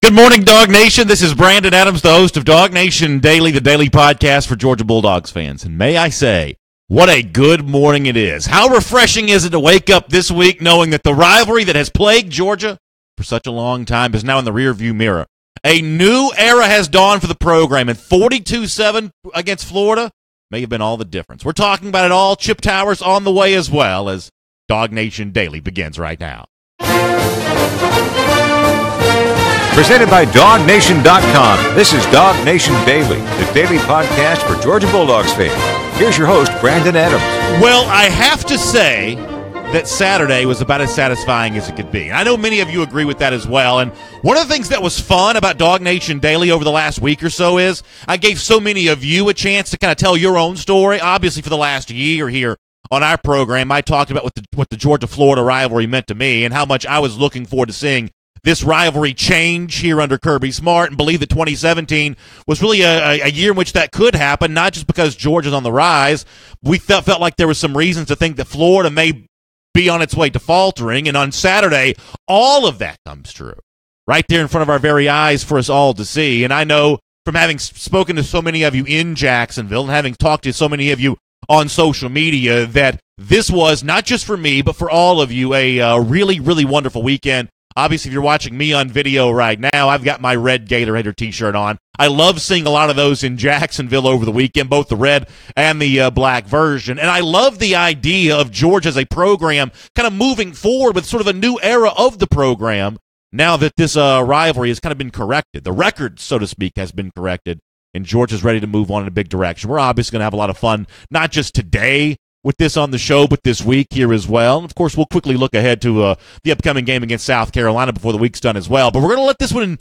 Good morning, Dog Nation. This is Brandon Adams, the host of DawgNation Daily, the daily podcast for Georgia Bulldogs fans. And may I say, what a good morning it is. How refreshing is it to wake up this week knowing that the rivalry that has plagued Georgia for such a long time is now in the rearview mirror. A new era has dawned for the program, and 42-7 against Florida may have been all the difference. We're talking about it all. Chip Towers on the way as well as DawgNation Daily begins right now. Presented by DawgNation.com. This is DawgNation Daily, the daily podcast for Georgia Bulldogs fans. Here's your host, Brandon Adams. Well, I have to say that Saturday was about as satisfying as it could be. I know many of you agree with that as well. And one of the things that was fun about DawgNation Daily over the last week or so is I gave so many of you a chance to kind of tell your own story. Obviously, for the last year here on our program, I talked about what the Georgia-Florida rivalry meant to me and how much I was looking forward to seeing this rivalry change here under Kirby Smart, and believe that 2017 was really a year in which that could happen, not just because Georgia's on the rise. We felt like there were some reasons to think that Florida may be on its way to faltering, and on Saturday, all of that comes true right there in front of our very eyes for us all to see. And I know from having spoken to so many of you in Jacksonville and having talked to so many of you on social media that this was, not just for me, but for all of you, a really, really wonderful weekend. Obviously, if you're watching me on video right now, I've got my red Gator Hater t-shirt on. I love seeing a lot of those in Jacksonville over the weekend, both the red and the black version. And I love the idea of Georgia as a program kind of moving forward with sort of a new era of the program now that this rivalry has kind of been corrected. The record, so to speak, has been corrected, and Georgia's ready to move on in a big direction. We're obviously going to have a lot of fun, not just today with this on the show, but this week here as well. And of course, we'll quickly look ahead to the upcoming game against South Carolina before the week's done as well. But we're going to let this one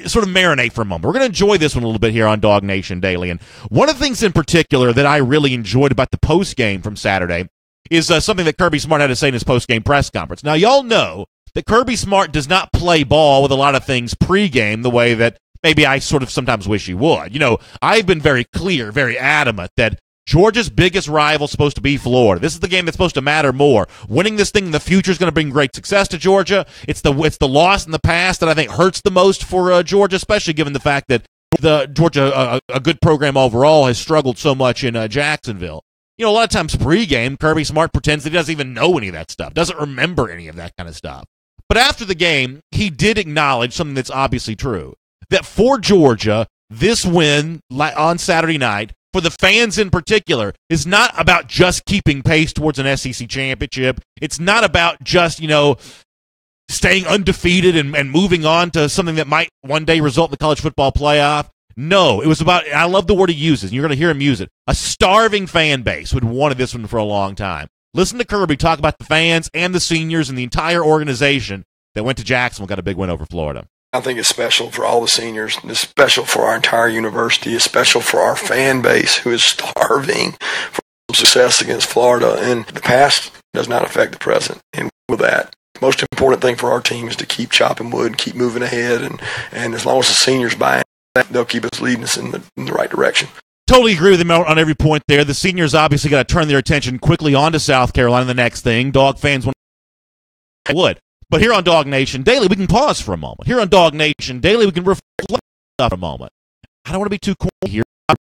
sort of marinate for a moment. We're going to enjoy this one a little bit here on DawgNation Daily. And one of the things in particular that I really enjoyed about the postgame from Saturday is something that Kirby Smart had to say in his postgame press conference. Now, y'all know that Kirby Smart does not play ball with a lot of things pregame the way that maybe I sort of sometimes wish he would. You know, I've been very clear, very adamant that Georgia's biggest rival is supposed to be Florida. This is the game that's supposed to matter more. Winning this thing in the future is going to bring great success to Georgia. It's the loss in the past that I think hurts the most for Georgia, especially given the fact that the Georgia, a good program overall, has struggled so much in Jacksonville. You know, a lot of times pregame, Kirby Smart pretends that he doesn't even know any of that stuff, doesn't remember any of that kind of stuff. But after the game, he did acknowledge something that's obviously true, that for Georgia, this win on Saturday night, for the fans in particular, is not about just keeping pace towards an SEC championship. It's not about just, staying undefeated and moving on to something that might one day result in the college football playoff. No, it was about, and I love the word he uses, and you're going to hear him use it, a starving fan base who had wanted this one for a long time. Listen to Kirby talk about the fans and the seniors and the entire organization that went to Jacksonville and got a big win over Florida. I think it's special for all the seniors. It's special for our entire university. It's special for our fan base who is starving for success against Florida. And the past does not affect the present. And with that, the most important thing for our team is to keep chopping wood and keep moving ahead. And as long as the seniors buy in, they'll keep us leading us in the right direction. Totally agree with him on every point there. The seniors obviously got to turn their attention quickly onto South Carolina. The next thing, Dog fans would. But here on DawgNation Daily, we can pause for a moment. Here on DawgNation Daily, we can reflect for a moment. I don't want to be too corny here. It's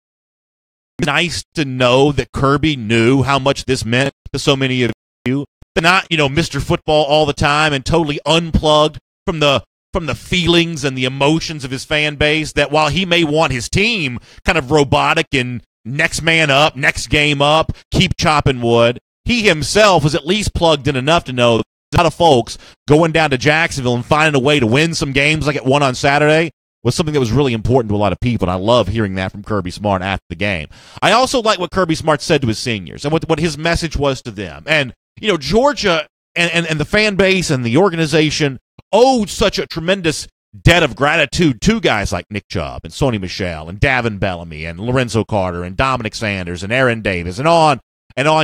nice to know that Kirby knew how much this meant to so many of you. Not, Mr. Football all the time and totally unplugged from the feelings and the emotions of his fan base, that while he may want his team kind of robotic and next man up, next game up, keep chopping wood, he himself was at least plugged in enough to know a lot of folks going down to Jacksonville and finding a way to win some games like it won on Saturday was something that was really important to a lot of people, and I love hearing that from Kirby Smart after the game. I also like what Kirby Smart said to his seniors and what his message was to them. And, Georgia and the fan base and the organization owed such a tremendous debt of gratitude to guys like Nick Chubb and Sony Michel and Davin Bellamy and Lorenzo Carter and Dominic Sanders and Aaron Davis and on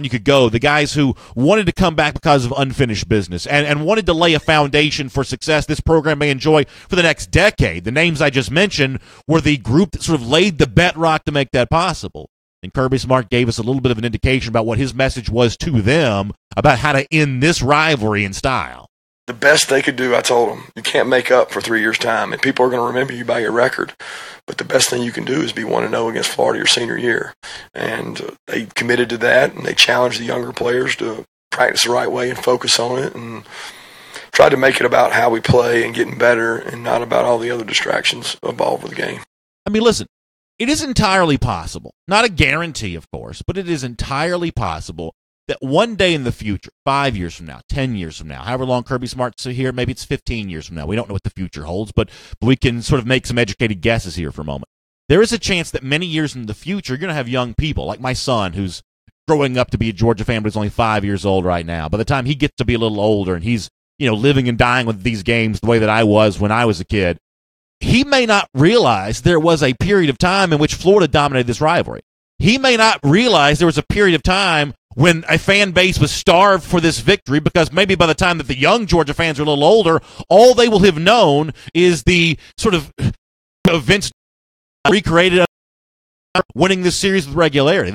you could go. The guys who wanted to come back because of unfinished business and wanted to lay a foundation for success this program may enjoy for the next decade. The names I just mentioned were the group that sort of laid the bedrock to make that possible. And Kirby Smart gave us a little bit of an indication about what his message was to them about how to end this rivalry in style. the best they could do, I told them, you can't make up for 3 years' time, and people are going to remember you by your record. But the best thing you can do is be 1-0 against Florida your senior year. And they committed to that, and they challenged the younger players to practice the right way and focus on it, and tried to make it about how we play and getting better and not about all the other distractions involved with the game. I mean, listen, it is entirely possible, not a guarantee, of course, but it is entirely possible that one day in the future, 5 years from now, 10 years from now, however long Kirby Smart's here, maybe it's 15 years from now. We don't know what the future holds, but we can sort of make some educated guesses here for a moment. There is a chance that many years in the future, you're going to have young people, like my son, who's growing up to be a Georgia fan, but he's only 5 years old right now. By the time he gets to be a little older and he's, living and dying with these games the way that I was when I was a kid, he may not realize there was a period of time in which Florida dominated this rivalry. He may not realize there was a period of time when a fan base was starved for this victory, because maybe by the time that the young Georgia fans are a little older, all they will have known is the sort of events recreated winning this series with regularity.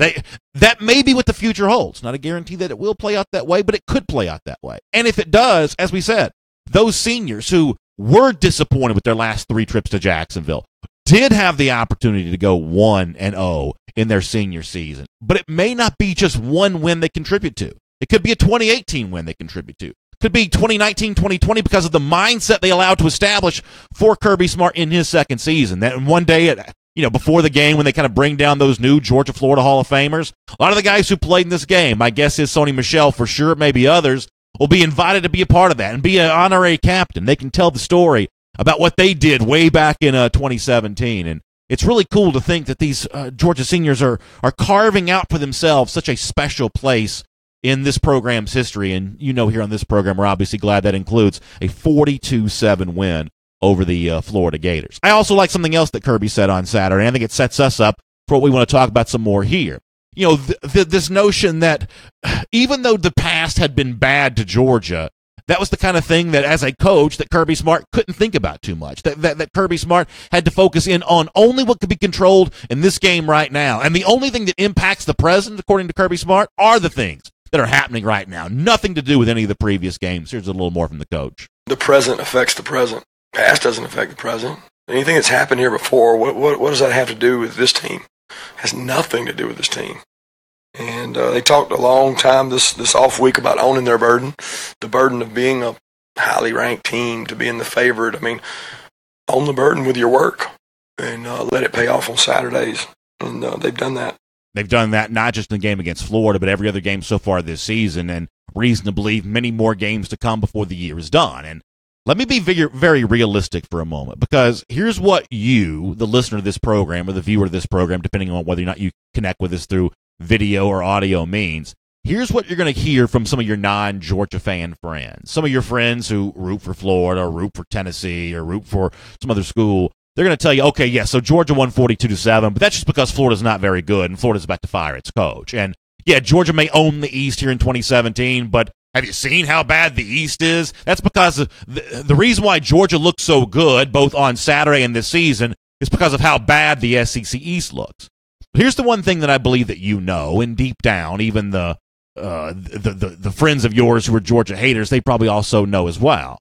That may be what the future holds. Not a guarantee that it will play out that way, but it could play out that way. And if it does, as we said, those seniors who were disappointed with their last 3 trips to Jacksonville did have the opportunity to go 1-0 in their senior season. But it may not be just one win they contribute to. It could be a 2018 win they contribute to. It could be 2019, 2020 because of the mindset they allowed to establish for Kirby Smart in his second season. That one day, before the game, when they kind of bring down those new Georgia, Florida Hall of Famers, a lot of the guys who played in this game, my guess is Sony Michel for sure, maybe others, will be invited to be a part of that and be an honorary captain. They can tell the story about what they did way back in 2017. And it's really cool to think that these Georgia seniors are carving out for themselves such a special place in this program's history. And here on this program, we're obviously glad that includes a 42-7 win over the Florida Gators. I also like something else that Kirby said on Saturday. I think it sets us up for what we want to talk about some more here. This notion that even though the past had been bad to Georgia, that was the kind of thing that, as a coach, that Kirby Smart couldn't think about too much. That Kirby Smart had to focus in on only what could be controlled in this game right now. And the only thing that impacts the present, according to Kirby Smart, are the things that are happening right now. Nothing to do with any of the previous games. Here's a little more from the coach. The present affects the present. Past doesn't affect the present. Anything that's happened here before, what does that have to do with this team? It has nothing to do with this team. And they talked a long time this off week about owning their burden, the burden of being a highly ranked team, to being the favorite. I mean, own the burden with your work and let it pay off on Saturdays. And they've done that. They've done that not just in the game against Florida, but every other game so far this season, and reason to believe many more games to come before the year is done. And let me be very realistic for a moment, because here's what you, the listener to this program, or the viewer of this program, depending on whether or not you connect with us through video or audio means, here's what you're going to hear from some of your non-Georgia fan friends. Some of your friends who root for Florida or root for Tennessee or root for some other school. They're going to tell you, okay, yeah, so Georgia won 42-7, but that's just because Florida's not very good and Florida's about to fire its coach. And yeah, Georgia may own the East here in 2017, but have you seen how bad the East is? That's because of the reason why Georgia looks so good, both on Saturday and this season, is because of how bad the SEC East looks. But here's the one thing that I believe that and deep down, even the friends of yours who are Georgia haters, they probably also know as well.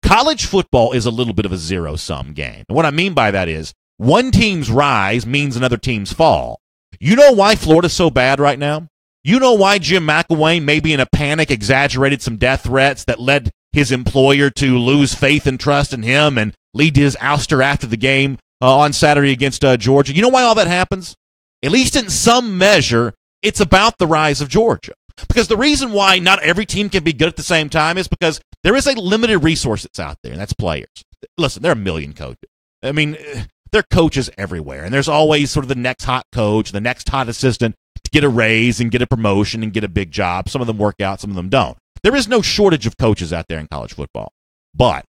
College football is a little bit of a zero-sum game. And what I mean by that is one team's rise means another team's fall. You know why Florida's so bad right now? You know why Jim McElwain, maybe in a panic, exaggerated some death threats that led his employer to lose faith and trust in him and lead to his ouster after the game on Saturday against Georgia? You know why all that happens? At least in some measure, it's about the rise of Georgia. Because the reason why not every team can be good at the same time is because there is a limited resource that's out there, and that's players. Listen, there are a million coaches. I mean, there are coaches everywhere, and there's always sort of the next hot coach, the next hot assistant to get a raise and get a promotion and get a big job. Some of them work out, some of them don't. There is no shortage of coaches out there in college football, but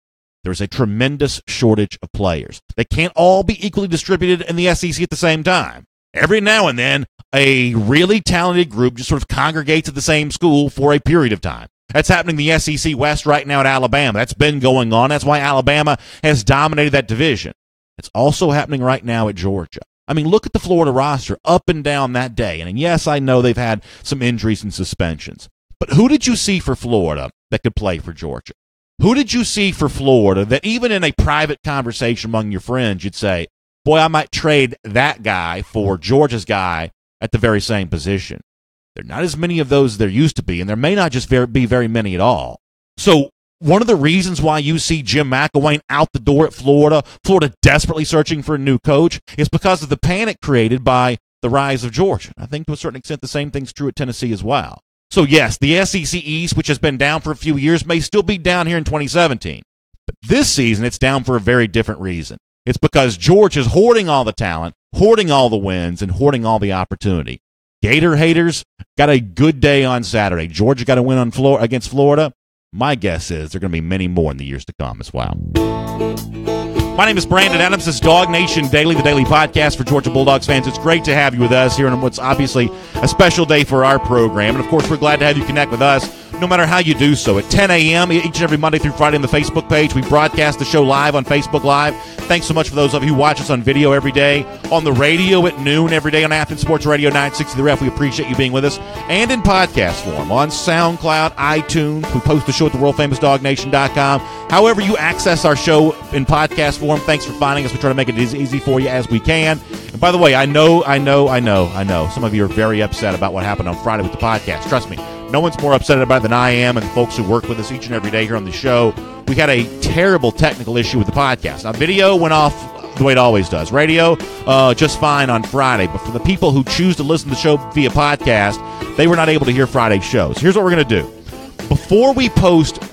there's a tremendous shortage of players. They can't all be equally distributed in the SEC at the same time. Every now and then, a really talented group just sort of congregates at the same school for a period of time. That's happening in the SEC West right now at Alabama. That's been going on. That's why Alabama has dominated that division. It's also happening right now at Georgia. I mean, look at the Florida roster up and down that day. And yes, I know they've had some injuries and suspensions. But who did you see for Florida that could play for Georgia? Who did you see for Florida that even in a private conversation among your friends, you'd say, boy, I might trade that guy for Georgia's guy at the very same position? There are not as many of those as there used to be, and there may not just be very many at all. So one of the reasons why you see Jim McElwain out the door at Florida desperately searching for a new coach, is because of the panic created by the rise of Georgia. I think to a certain extent the same thing's true at Tennessee as well. So yes, the SEC East, which has been down for a few years, may still be down here in 2017. But this season, it's down for a very different reason. It's because Georgia's hoarding all the talent, hoarding all the wins, and hoarding all the opportunity. Gator haters got a good day on Saturday. Georgia got a win on against Florida. My guess is there are going to be many more in the years to come as well. My name is Brandon Adams. This is DawgNation Daily, the daily podcast for Georgia Bulldogs fans. It's great to have you with us here on what's obviously a special day for our program. And, of course, we're glad to have you connect with us no matter how you do so. At 10 a.m. each and every Monday through Friday on the Facebook page, we broadcast the show live on Facebook Live. Thanks so much for those of you who watch us on video every day, on the radio at noon every day on Athens Sports Radio 960 The Ref. We appreciate you being with us. And in podcast form on SoundCloud, iTunes. We post the show at the world-famous DawgNation.com. However you access our show in podcast form, thanks for finding us. We try to make it as easy for you as we can. And by the way, I know, some of you are very upset about what happened on Friday with the podcast. Trust me, no one's more upset about it than I am and the folks who work with us each and every day here on the show. We had a terrible technical issue with the podcast. Now, video went off the way it always does. Radio, just fine on Friday. But for the people who choose to listen to the show via podcast, they were not able to hear Friday's shows. Here's what we're going to do. Before we post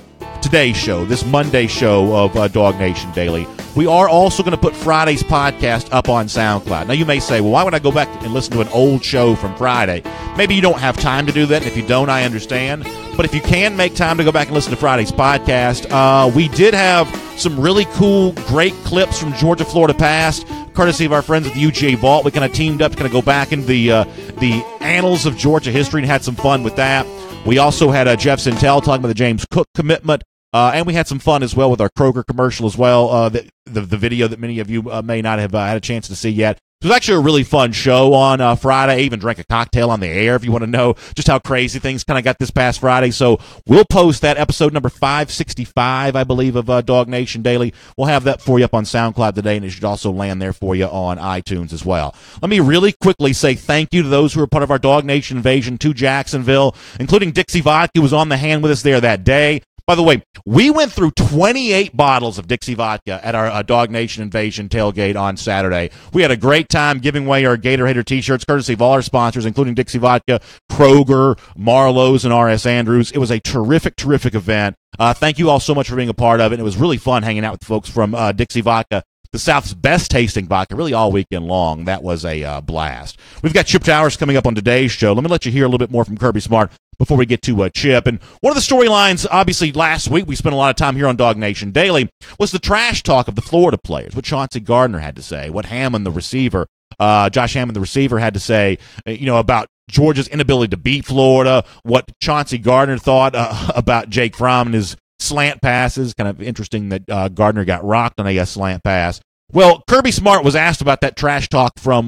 today's show, this Monday show of DawgNation Daily, we are also going to put Friday's podcast up on SoundCloud. Now, you may say, well, why would I go back and listen to an old show from Friday? Maybe you don't have time to do that, and if you don't, I understand. But if you can make time to go back and listen to Friday's podcast, we did have some really cool, great clips from Georgia, Florida past, courtesy of our friends at the UGA Vault. We kind of teamed up to kind of go back into the annals of Georgia history and had some fun with that. We also had Jeff Sintel talking about the James Cook commitment. And we had some fun as well with our Kroger commercial as well, the video that many of you may not have had a chance to see yet. It was actually a really fun show on Friday. I even drank a cocktail on the air if you want to know just how crazy things kind of got this past Friday. So we'll post that episode number 565, I believe, of DawgNation Daily. We'll have that for you up on SoundCloud today, and it should also land there for you on iTunes as well. Let me really quickly say thank you to those who were part of our DawgNation invasion to Jacksonville, including Dixie Vodka, who was on the hand with us there that day. By the way, we went through 28 bottles of Dixie Vodka at our DawgNation Invasion tailgate on Saturday. We had a great time giving away our Gator Hater t-shirts, courtesy of all our sponsors, including Dixie Vodka, Kroger, Marlowe's, and R.S. Andrews. It was a terrific, terrific event. Thank you all so much for being a part of it. It was really fun hanging out with the folks from Dixie Vodka, the South's best-tasting vodka, really all weekend long. That was a blast. We've got Chip Towers coming up on today's show. Let me let you hear a little bit more from Kirby Smart before we get to Chip. And one of the storylines, obviously, last week, we spent a lot of time here on DawgNation Daily, was the trash talk of the Florida players, what Chauncey Gardner had to say, what Hammond, the receiver, Josh Hammond, the receiver, had to say, about Georgia's inability to beat Florida, what Chauncey Gardner thought about Jake Fromm and his slant passes. Kind of interesting that Gardner got rocked on a slant pass. Well, Kirby Smart was asked about that trash talk from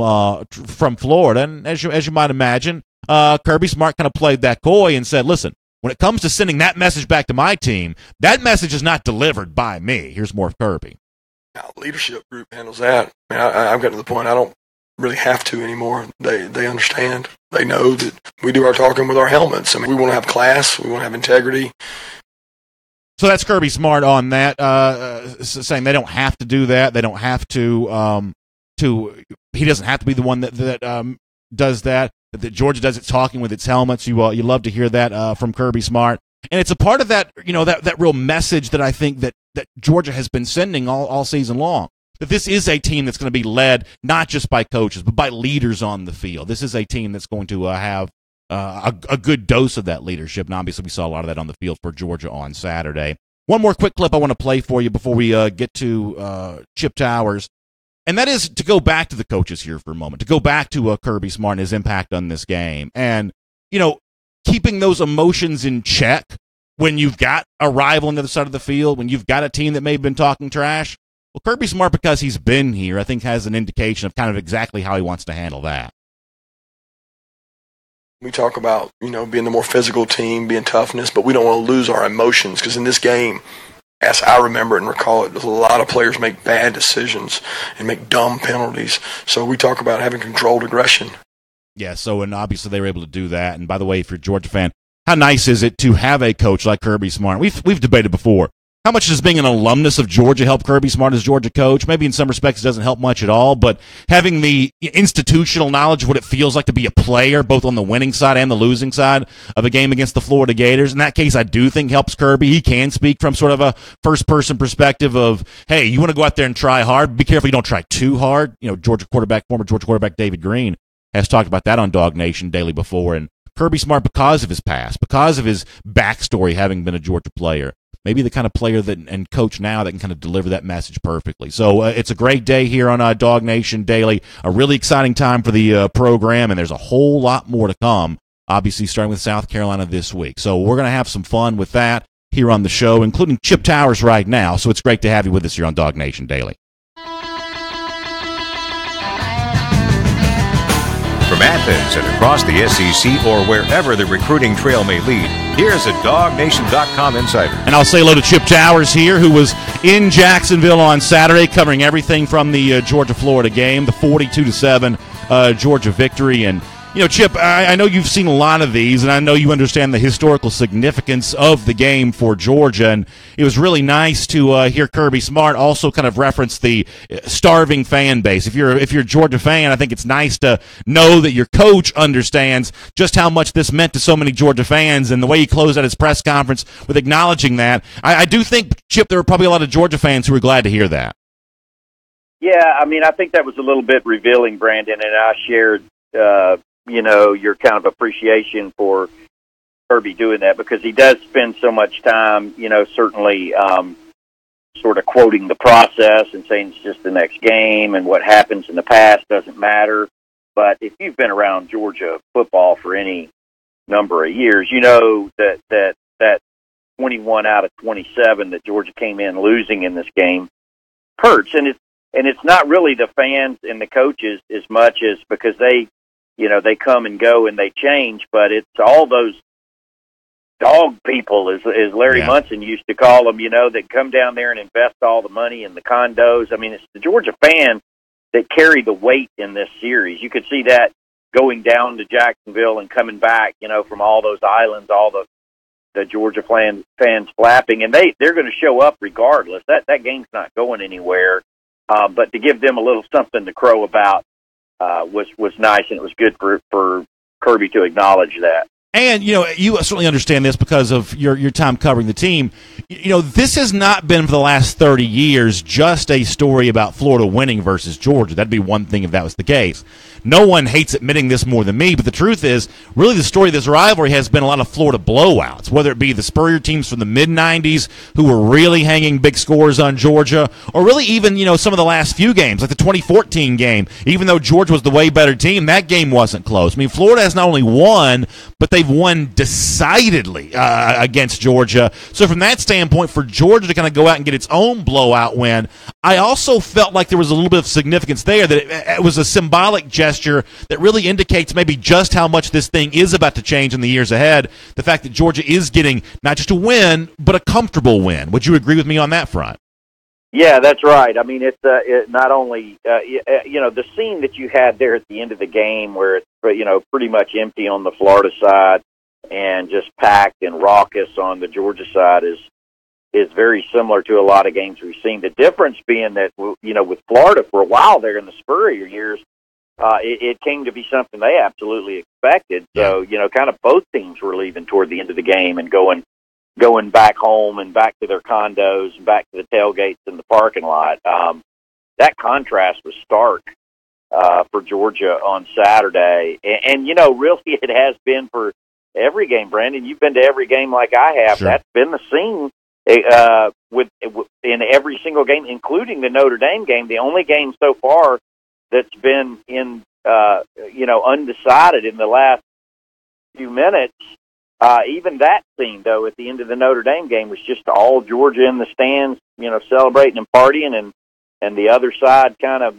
Florida, and as you might imagine, Kirby Smart kind of played that coy and said, listen, when it comes to sending that message back to my team, that message is not delivered by me. Here's more of Kirby. Now, leadership group handles that. I mean, I've gotten to the point I don't really have to anymore. They understand. They know that we do our talking with our helmets. I mean, we want to have class. We want to have integrity. So that's Kirby Smart on that, saying they don't have to do that. They don't have to he doesn't have to be the one that does that. That Georgia does its talking with its helmets. You love to hear that from Kirby Smart. And it's a part of that, that real message that I think that Georgia has been sending all season long. That this is a team that's going to be led not just by coaches, but by leaders on the field. This is a team that's going to have a good dose of that leadership. And obviously we saw a lot of that on the field for Georgia on Saturday. One more quick clip I want to play for you before we get to Chip Towers. And that is to go back to the coaches here for a moment, to go back to Kirby Smart and his impact on this game. And, keeping those emotions in check when you've got a rival on the other side of the field, when you've got a team that may have been talking trash. Well, Kirby Smart, because he's been here, I think has an indication of kind of exactly how he wants to handle that. We talk about, being the more physical team, being toughness, but we don't want to lose our emotions because in this game, as I remember and recall it, a lot of players make bad decisions and make dumb penalties. So we talk about having controlled aggression. Yeah, so, and obviously they were able to do that. And by the way, if you're a Georgia fan, how nice is it to have a coach like Kirby Smart? We've debated before. How much does being an alumnus of Georgia help Kirby Smart as Georgia coach? Maybe in some respects it doesn't help much at all, but having the institutional knowledge of what it feels like to be a player, both on the winning side and the losing side of a game against the Florida Gators, in that case I do think helps Kirby. He can speak from sort of a first-person perspective of, hey, you want to go out there and try hard, be careful you don't try too hard. You know, former Georgia quarterback David Green has talked about that on DawgNation Daily before, and Kirby Smart, because of his past, because of his backstory having been a Georgia player, maybe the kind of player that and coach now that can kind of deliver that message perfectly. So it's a great day here on DawgNation Daily, a really exciting time for the program, and there's a whole lot more to come, obviously starting with South Carolina this week. So we're going to have some fun with that here on the show, including Chip Towers right now. So it's great to have you with us here on DawgNation Daily. From Athens and across the SEC or wherever the recruiting trail may lead, here's a DawgNation.com insider. And I'll say hello to Chip Towers here, who was in Jacksonville on Saturday covering everything from the Georgia-Florida game, the 42-7 Georgia victory. And, you know, Chip, I know you've seen a lot of these, and I know you understand the historical significance of the game for Georgia. And it was really nice to hear Kirby Smart also kind of reference the starving fan base. If you're a Georgia fan, I think it's nice to know that your coach understands just how much this meant to so many Georgia fans, and the way he closed out his press conference with acknowledging that. I do think, Chip, there were probably a lot of Georgia fans who were glad to hear that. Yeah, I mean, I think that was a little bit revealing, Brandon, and I shared your kind of appreciation for Kirby doing that, because he does spend so much time, certainly sort of quoting the process and saying it's just the next game and what happens in the past doesn't matter. But if you've been around Georgia football for any number of years, you know that 21 out of 27 that Georgia came in losing in this game hurts. And it's not really the fans and the coaches as much as because they come and go and they change, but it's all those dog people, as Larry Munson used to call them, that come down there and invest all the money in the condos. I mean, it's the Georgia fans that carry the weight in this series. You could see that going down to Jacksonville and coming back, from all those islands, all the Georgia fans flapping, and they're going to show up regardless. That game's not going anywhere. But to give them a little something to crow about was nice, and it was good for Kirby to acknowledge that. And, you certainly understand this because of your time covering the team. This has not been for the last 30 years just a story about Florida winning versus Georgia. That'd be one thing if that was the case. No one hates admitting this more than me, but the truth is, really the story of this rivalry has been a lot of Florida blowouts, whether it be the Spurrier teams from the mid-'90s who were really hanging big scores on Georgia, or really even, some of the last few games, like the 2014 game. Even though Georgia was the way better team, that game wasn't close. I mean, Florida has not only won, but they've won decidedly against Georgia. So from that standpoint, for Georgia to kind of go out and get its own blowout win, I also felt like there was a little bit of significance there, that it was a symbolic gesture that really indicates maybe just how much this thing is about to change in the years ahead. The fact that Georgia is getting not just a win, but a comfortable win. Would you agree with me on that front? Yeah, that's right. I mean, it's not only, the scene that you had there at the end of the game where it's, pretty much empty on the Florida side and just packed and raucous on the Georgia side is very similar to a lot of games we've seen. The difference being that, with Florida for a while there in the Spurrier years, it came to be something they absolutely expected. So, kind of both teams were leaving toward the end of the game and going back home and back to their condos and back to the tailgates in the parking lot. That contrast was stark for Georgia on Saturday. And really it has been for every game. Brandon, you've been to every game like I have. Sure. That's been the scene in every single game, including the Notre Dame game, the only game so far that's been in, undecided in the last few minutes. Even that scene, though, at the end of the Notre Dame game was just all Georgia in the stands, celebrating and partying, and the other side kind of,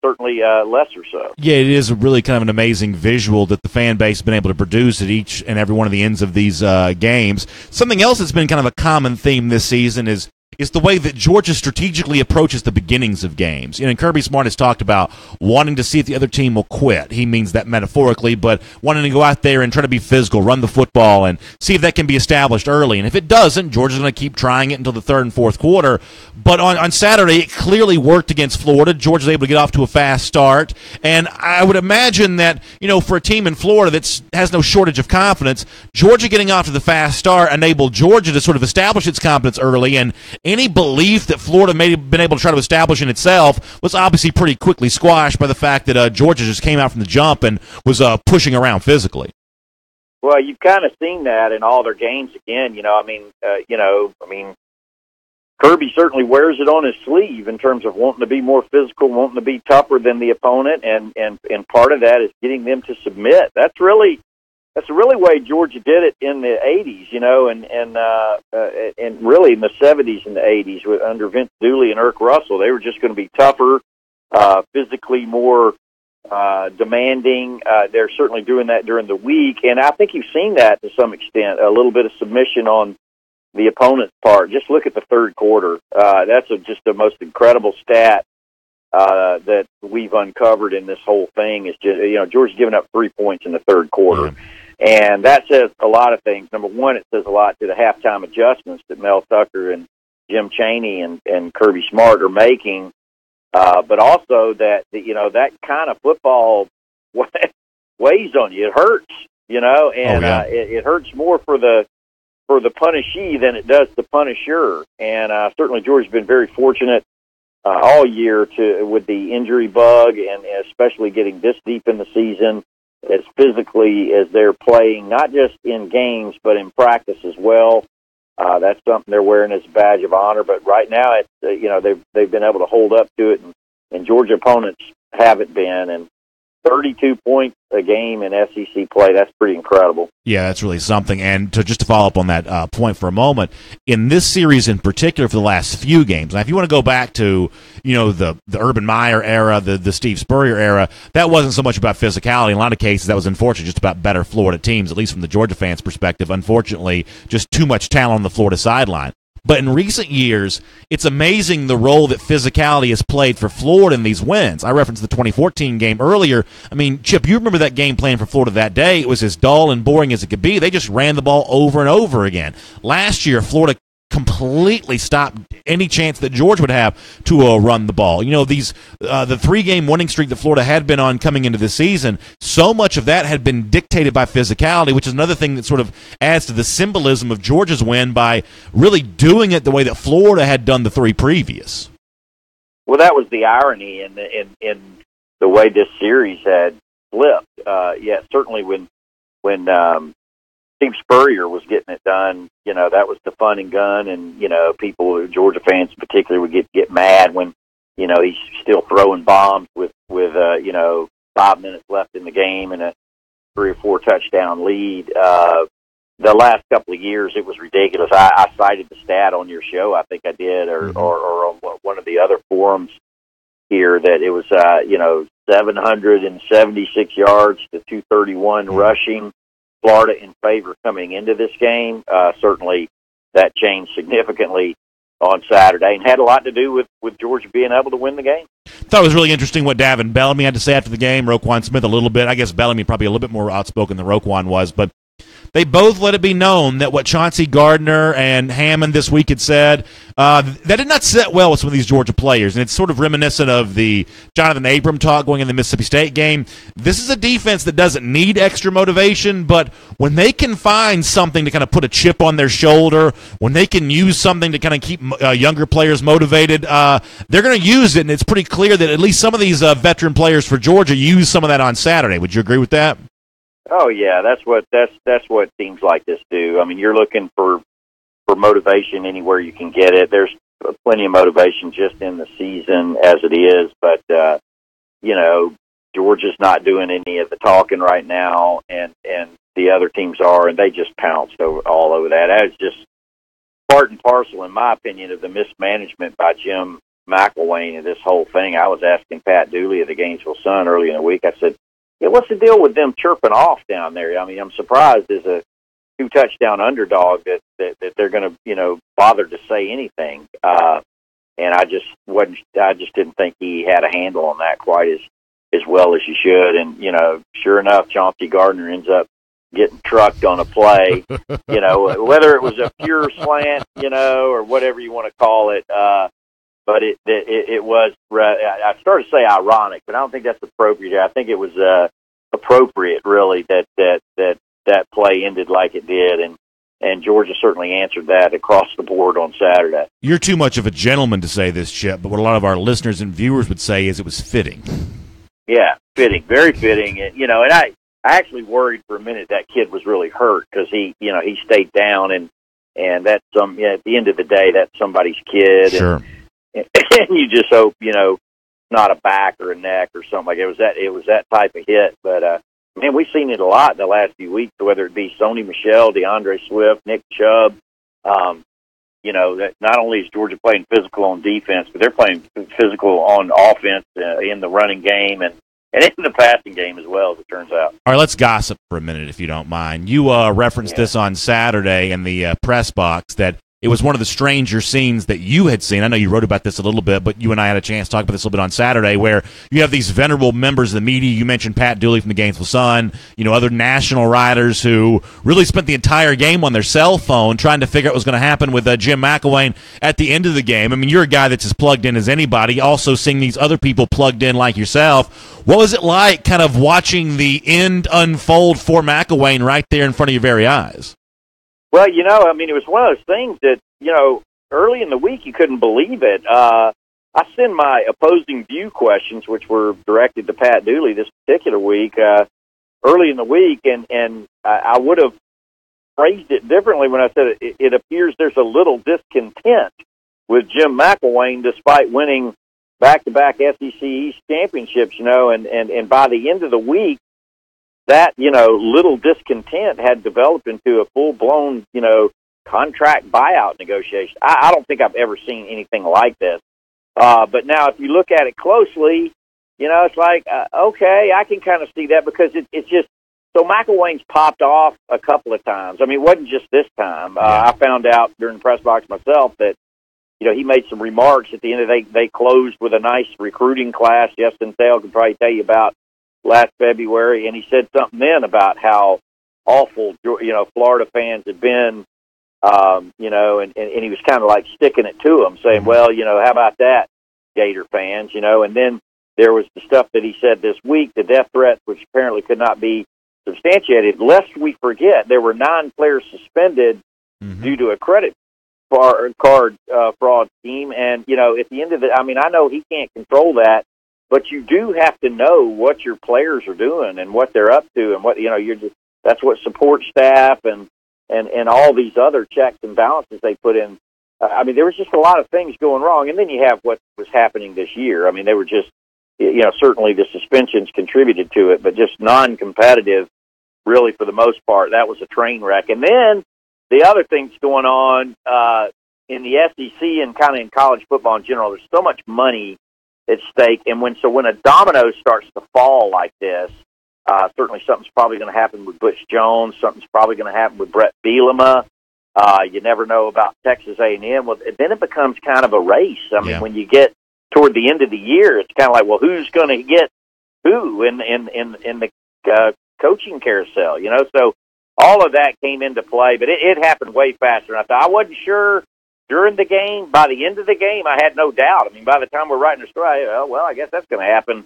certainly lesser so. Yeah, it is really kind of an amazing visual that the fan base has been able to produce at each and every one of the ends of these games. Something else that's been kind of a common theme this season is the way that Georgia strategically approaches the beginnings of games. And Kirby Smart has talked about wanting to see if the other team will quit. He means that metaphorically, but wanting to go out there and try to be physical, run the football, and see if that can be established early. And if it doesn't, Georgia's going to keep trying it until the third and fourth quarter. But on Saturday, it clearly worked against Florida. Georgia's able to get off to a fast start. And I would imagine that, for a team in Florida that has no shortage of confidence, Georgia getting off to the fast start enabled Georgia to sort of establish its confidence early, and any belief that Florida may have been able to try to establish in itself was obviously pretty quickly squashed by the fact that Georgia just came out from the jump and was pushing around physically. Well, you've kind of seen that in all their games again. Kirby certainly wears it on his sleeve in terms of wanting to be more physical, wanting to be tougher than the opponent, and part of that is getting them to submit. That's really way Georgia did it in the 80s, and really in the 70s and the 80s under Vince Dooley and Irk Russell. They were just going to be tougher, physically more demanding. They're certainly doing that during the week, and I think you've seen that to some extent, a little bit of submission on the opponent's part. Just look at the third quarter. That's just the most incredible stat that we've uncovered in this whole thing. Is just, Georgia's giving up 3 points in the third quarter. Yeah. And that says a lot of things. Number one, it says a lot to the halftime adjustments that Mel Tucker and Jim Chaney and Kirby Smart are making, but also that that kind of football weighs on you. It hurts, and it hurts more for the punishee than it does the punisher. And certainly Georgia's been very fortunate all year with the injury bug, and especially getting this deep in the season, as physically as they're playing, not just in games, but in practice as well. That's something they're wearing as a badge of honor. But right now, it's they've been able to hold up to it, and Georgia opponents haven't been. And 32 points a game in SEC play, that's pretty incredible. Yeah, that's really something. And to follow up on that point for a moment, in this series in particular for the last few games, now if you want to go back to, the Urban Meyer era, the Steve Spurrier era, that wasn't so much about physicality. In a lot of cases, that was unfortunately just about better Florida teams, at least from the Georgia fans' perspective. Unfortunately, just too much talent on the Florida sideline. But in recent years, it's amazing the role that physicality has played for Florida in these wins. I referenced the 2014 game earlier. I mean, Chip, you remember that game plan for Florida that day. It was as dull and boring as it could be. They just ran the ball over and over again. Last year, Florida completely stopped any chance that Georgia would have to run the ball. The 3-game winning streak that Florida had been on coming into the season, so much of that had been dictated by physicality, which is another thing that sort of adds to the symbolism of Georgia's win by really doing it the way that Florida had done the 3 previous. Well, that was the irony in the way this series had flipped. Certainly when Steve Spurrier was getting it done, that was the fun and gun, and, people, Georgia fans in particular, would get mad when, he's still throwing bombs with 5 minutes left in the game and a 3 or 4 touchdown lead. The last couple of years, it was ridiculous. I cited the stat on your show, I think I did, or on one of the other forums here, that it was, 776 yards to 231 rushing. Florida in favor coming into this game. Certainly that changed significantly on Saturday and had a lot to do with Georgia being able to win the game. Thought it was really interesting what Davin Bellamy had to say after the game. Roquan Smith a little bit. I guess Bellamy probably a little bit more outspoken than Roquan was, but they both let it be known that what Chauncey Gardner and Hammond this week had said, that did not sit well with some of these Georgia players. And it's sort of reminiscent of the Jonathan Abram talk going in the Mississippi State game. This is a defense that doesn't need extra motivation, but when they can find something to kind of put a chip on their shoulder, when they can use something to kind of keep younger players motivated, they're going to use it. And it's pretty clear that at least some of these veteran players for Georgia used some of that on Saturday. Would you agree with that? Oh yeah, that's what teams like this do. I mean, you're looking for motivation anywhere you can get it. There's plenty of motivation just in the season as it is, but Georgia's not doing any of the talking right now, and the other teams are, and they just pounced all over that. That's just part and parcel, in my opinion, of the mismanagement by Jim McElwain and this whole thing, I was asking Pat Dooley of the Gainesville Sun early in the week. I said, "Yeah, what's the deal with them chirping off down there? I mean, I'm surprised as a 2-touchdown underdog that they're going to, bother to say anything." And I just didn't think he had a handle on that quite as well as he should. And, sure enough, Chauncey Gardner ends up getting trucked on a play, whether it was a pure slant, or whatever you want to call it. But it was, I started to say ironic, but I don't think that's appropriate. I think it was appropriate, really, that play ended like it did. And Georgia certainly answered that across the board on Saturday. You're too much of a gentleman to say this, Chip, but what a lot of our listeners and viewers would say is it was fitting. Yeah, fitting, very fitting. And, and I actually worried for a minute that kid was really hurt because he stayed down, and that's at the end of the day, that's somebody's kid. Sure. And you just hope, not a back or a neck or something like it. It was that type of hit, but, man, we've seen it a lot in the last few weeks, whether it be Sony Michel, DeAndre Swift, Nick Chubb. That not only is Georgia playing physical on defense, but they're playing physical on offense in the running game and in the passing game as well, as it turns out. All right, let's gossip for a minute, if you don't mind. You referenced this on Saturday in the press box that it was one of the stranger scenes that you had seen. I know you wrote about this a little bit, but you and I had a chance to talk about this a little bit on Saturday, where you have these venerable members of the media. You mentioned Pat Dooley from the Gainesville Sun, other national writers who really spent the entire game on their cell phone trying to figure out what was going to happen with Jim McElwain at the end of the game. I mean, you're a guy that's as plugged in as anybody, also seeing these other people plugged in like yourself. What was it like kind of watching the end unfold for McElwain right there in front of your very eyes? Well, it was one of those things that, early in the week you couldn't believe it. I send my opposing view questions, which were directed to Pat Dooley this particular week, early in the week, and I would have phrased it differently when I said it appears there's a little discontent with Jim McElwain despite winning back-to-back SEC East championships, and by the end of the week, that, little discontent had developed into a full-blown, contract buyout negotiation. I don't think I've ever seen anything like this. But now if you look at it closely, it's like, okay, I can kind of see that because it's just, so McElwain's popped off a couple of times. I mean, it wasn't just this time. I found out during the press box myself that, he made some remarks at the end of the day. They closed with a nice recruiting class. Justin Thale could probably tell you about last February, and he said something then about how awful, Florida fans had been, and he was kind of like sticking it to them, saying, well, how about that, Gator fans, and then there was the stuff that he said this week, the death threats, which apparently could not be substantiated. Lest we forget, there were 9 players suspended due to a credit card fraud scheme, and, at the end of I know he can't control that, but you do have to know what your players are doing and what they're up to, and what that's what support staff and all these other checks and balances they put in. There was just a lot of things going wrong, and then you have what was happening this year. They were just, certainly the suspensions contributed to it, but just non-competitive, really for the most part. That was a train wreck. And then the other things going on in the SEC and kind of in college football in general, there's so much money at stake, and when a domino starts to fall like this, certainly something's probably going to happen with Butch Jones. Something's probably going to happen with Brett Bielema. You never know about Texas A&M. Well, then it becomes kind of a race. When you get toward the end of the year, it's kind of like, well, who's going to get who in the coaching carousel? So all of that came into play, but it happened way faster than I thought. I wasn't sure. During the game, by the end of the game, I had no doubt. By the time we're writing the story, I guess that's going to happen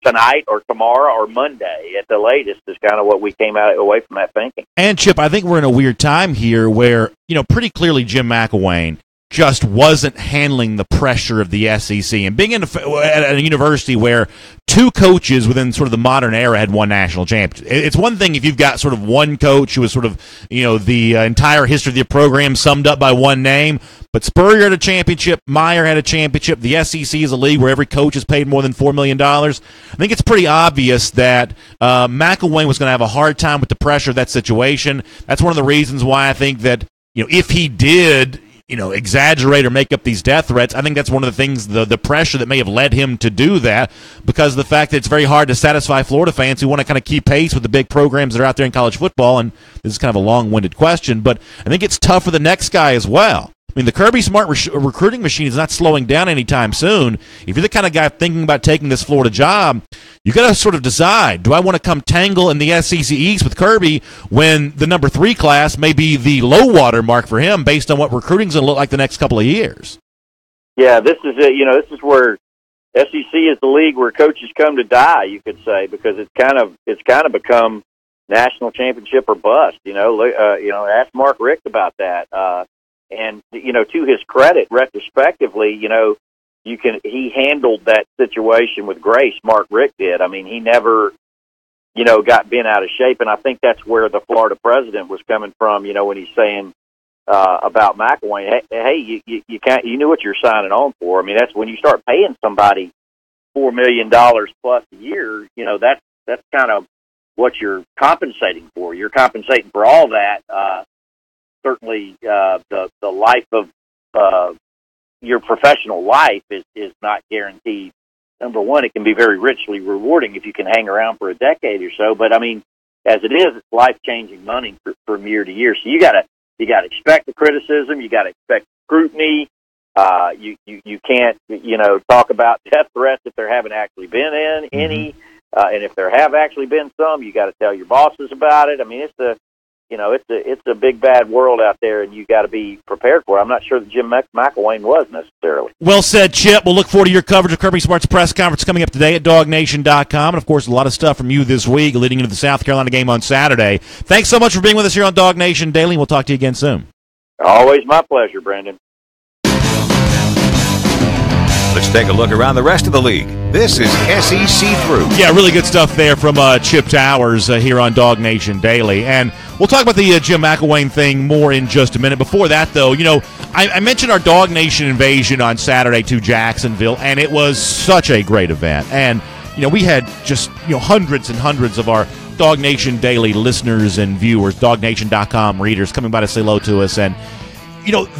tonight or tomorrow or Monday at the latest is kind of what we came away from that thinking. And, Chip, I think we're in a weird time here where, pretty clearly Jim McElwain just wasn't handling the pressure of the SEC. And being at a university where 2 coaches within sort of the modern era had won national championship. It's one thing if you've got sort of one coach who was sort of, the entire history of the program summed up by one name. But Spurrier had a championship. Meyer had a championship. The SEC is a league where every coach is paid more than $4 million. I think it's pretty obvious that McElwain was going to have a hard time with the pressure of that situation. That's one of the reasons why I think that, if he did exaggerate or make up these death threats. I think that's one of the things, the pressure that may have led him to do that, because of the fact that it's very hard to satisfy Florida fans who want to kind of keep pace with the big programs that are out there in college football. And this is kind of a long-winded question, but I think it's tough for the next guy as well. I mean, the Kirby Smart recruiting machine is not slowing down anytime soon. If you're the kind of guy thinking about taking this Florida job, you got to sort of decide, do I want to come tangle in the SEC East with Kirby when the number 3 class may be the low water mark for him based on what recruiting's going to look like the next couple of years? Yeah, this is it. This is where SEC is the league where coaches come to die, you could say, because it's kind of become national championship or bust. Ask Mark Richt about that. And to his credit, retrospectively, he handled that situation with grace. Mark Richt did. I mean, he never, got bent out of shape, and I think that's where the Florida president was coming from. When he's saying about McElwain, hey, you can't, you knew what you're signing on for. I mean, that's when you start paying somebody $4 million plus a year. That's kind of what you're compensating for. You're compensating for all that. Certainly, the life of your professional life is not guaranteed. Number one, it can be very richly rewarding if you can hang around for a decade or so. But I mean, as it is, it's life-changing money from year to year. So you gotta expect the criticism. You gotta expect scrutiny. You can't talk about death threats if there haven't actually been any. And if there have actually been some, you got to tell your bosses about it. I mean, it's a big bad world out there, and you got to be prepared for it. I'm not sure that Jim McElwain was necessarily. Well said, Chip. We'll look forward to your coverage of Kirby Smart's press conference coming up today at DawgNation.com, and of course, a lot of stuff from you this week leading into the South Carolina game on Saturday. Thanks so much for being with us here on DawgNation Daily. We'll talk to you again soon. Always my pleasure, Brandon. Let's take a look around the rest of the league. This is SEC Through. Yeah, really good stuff there from Chip Towers here on DawgNation Daily. And we'll talk about the Jim McElwain thing more in just a minute. Before that, though, I mentioned our DawgNation invasion on Saturday to Jacksonville, and it was such a great event. And, we had just, hundreds and hundreds of our DawgNation Daily listeners and viewers, DawgNation.com readers coming by to say hello to us. And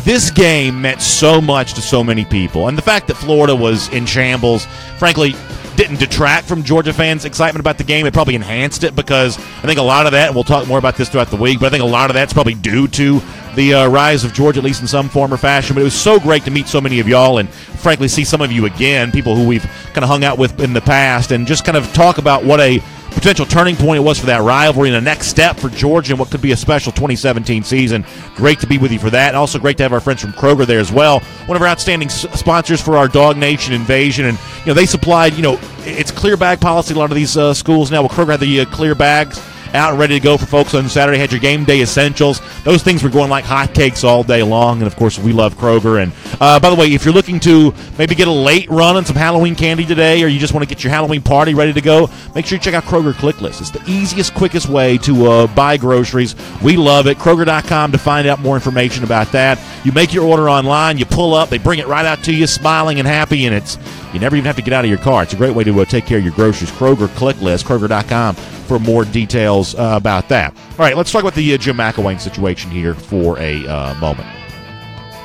this game meant so much to so many people. And the fact that Florida was in shambles, frankly, didn't detract from Georgia fans' excitement about the game. It probably enhanced it, because I think a lot of that, and we'll talk more about this throughout the week, but I think a lot of that's probably due to the rise of Georgia, at least in some form or fashion. But it was so great to meet so many of y'all and, frankly, see some of you again, people who we've kind of hung out with in the past, and just kind of talk about what a potential turning point it was for that rivalry and the next step for Georgia and what could be a special 2017 season. Great to be with you for that. And also great to have our friends from Kroger there as well. One of our outstanding sponsors for our DawgNation invasion. And, they supplied, it's clear bag policy. A lot of these schools now. Well, Kroger had the clear bags out and ready to go for folks on Saturday. Had your game day essentials. Those things were going like hotcakes all day long. And, of course, we love Kroger. And, by the way, if you're looking to maybe get a late run on some Halloween candy today, or you just want to get your Halloween party ready to go, make sure you check out Kroger ClickList. It's the easiest, quickest way to buy groceries. We love it. Kroger.com to find out more information about that. You make your order online. You pull up. They bring it right out to you, smiling and happy, and you never even have to get out of your car. It's a great way to take care of your groceries. Kroger ClickList, Kroger.com for more details about that. All right, let's talk about the Jim McElwain situation here for a moment.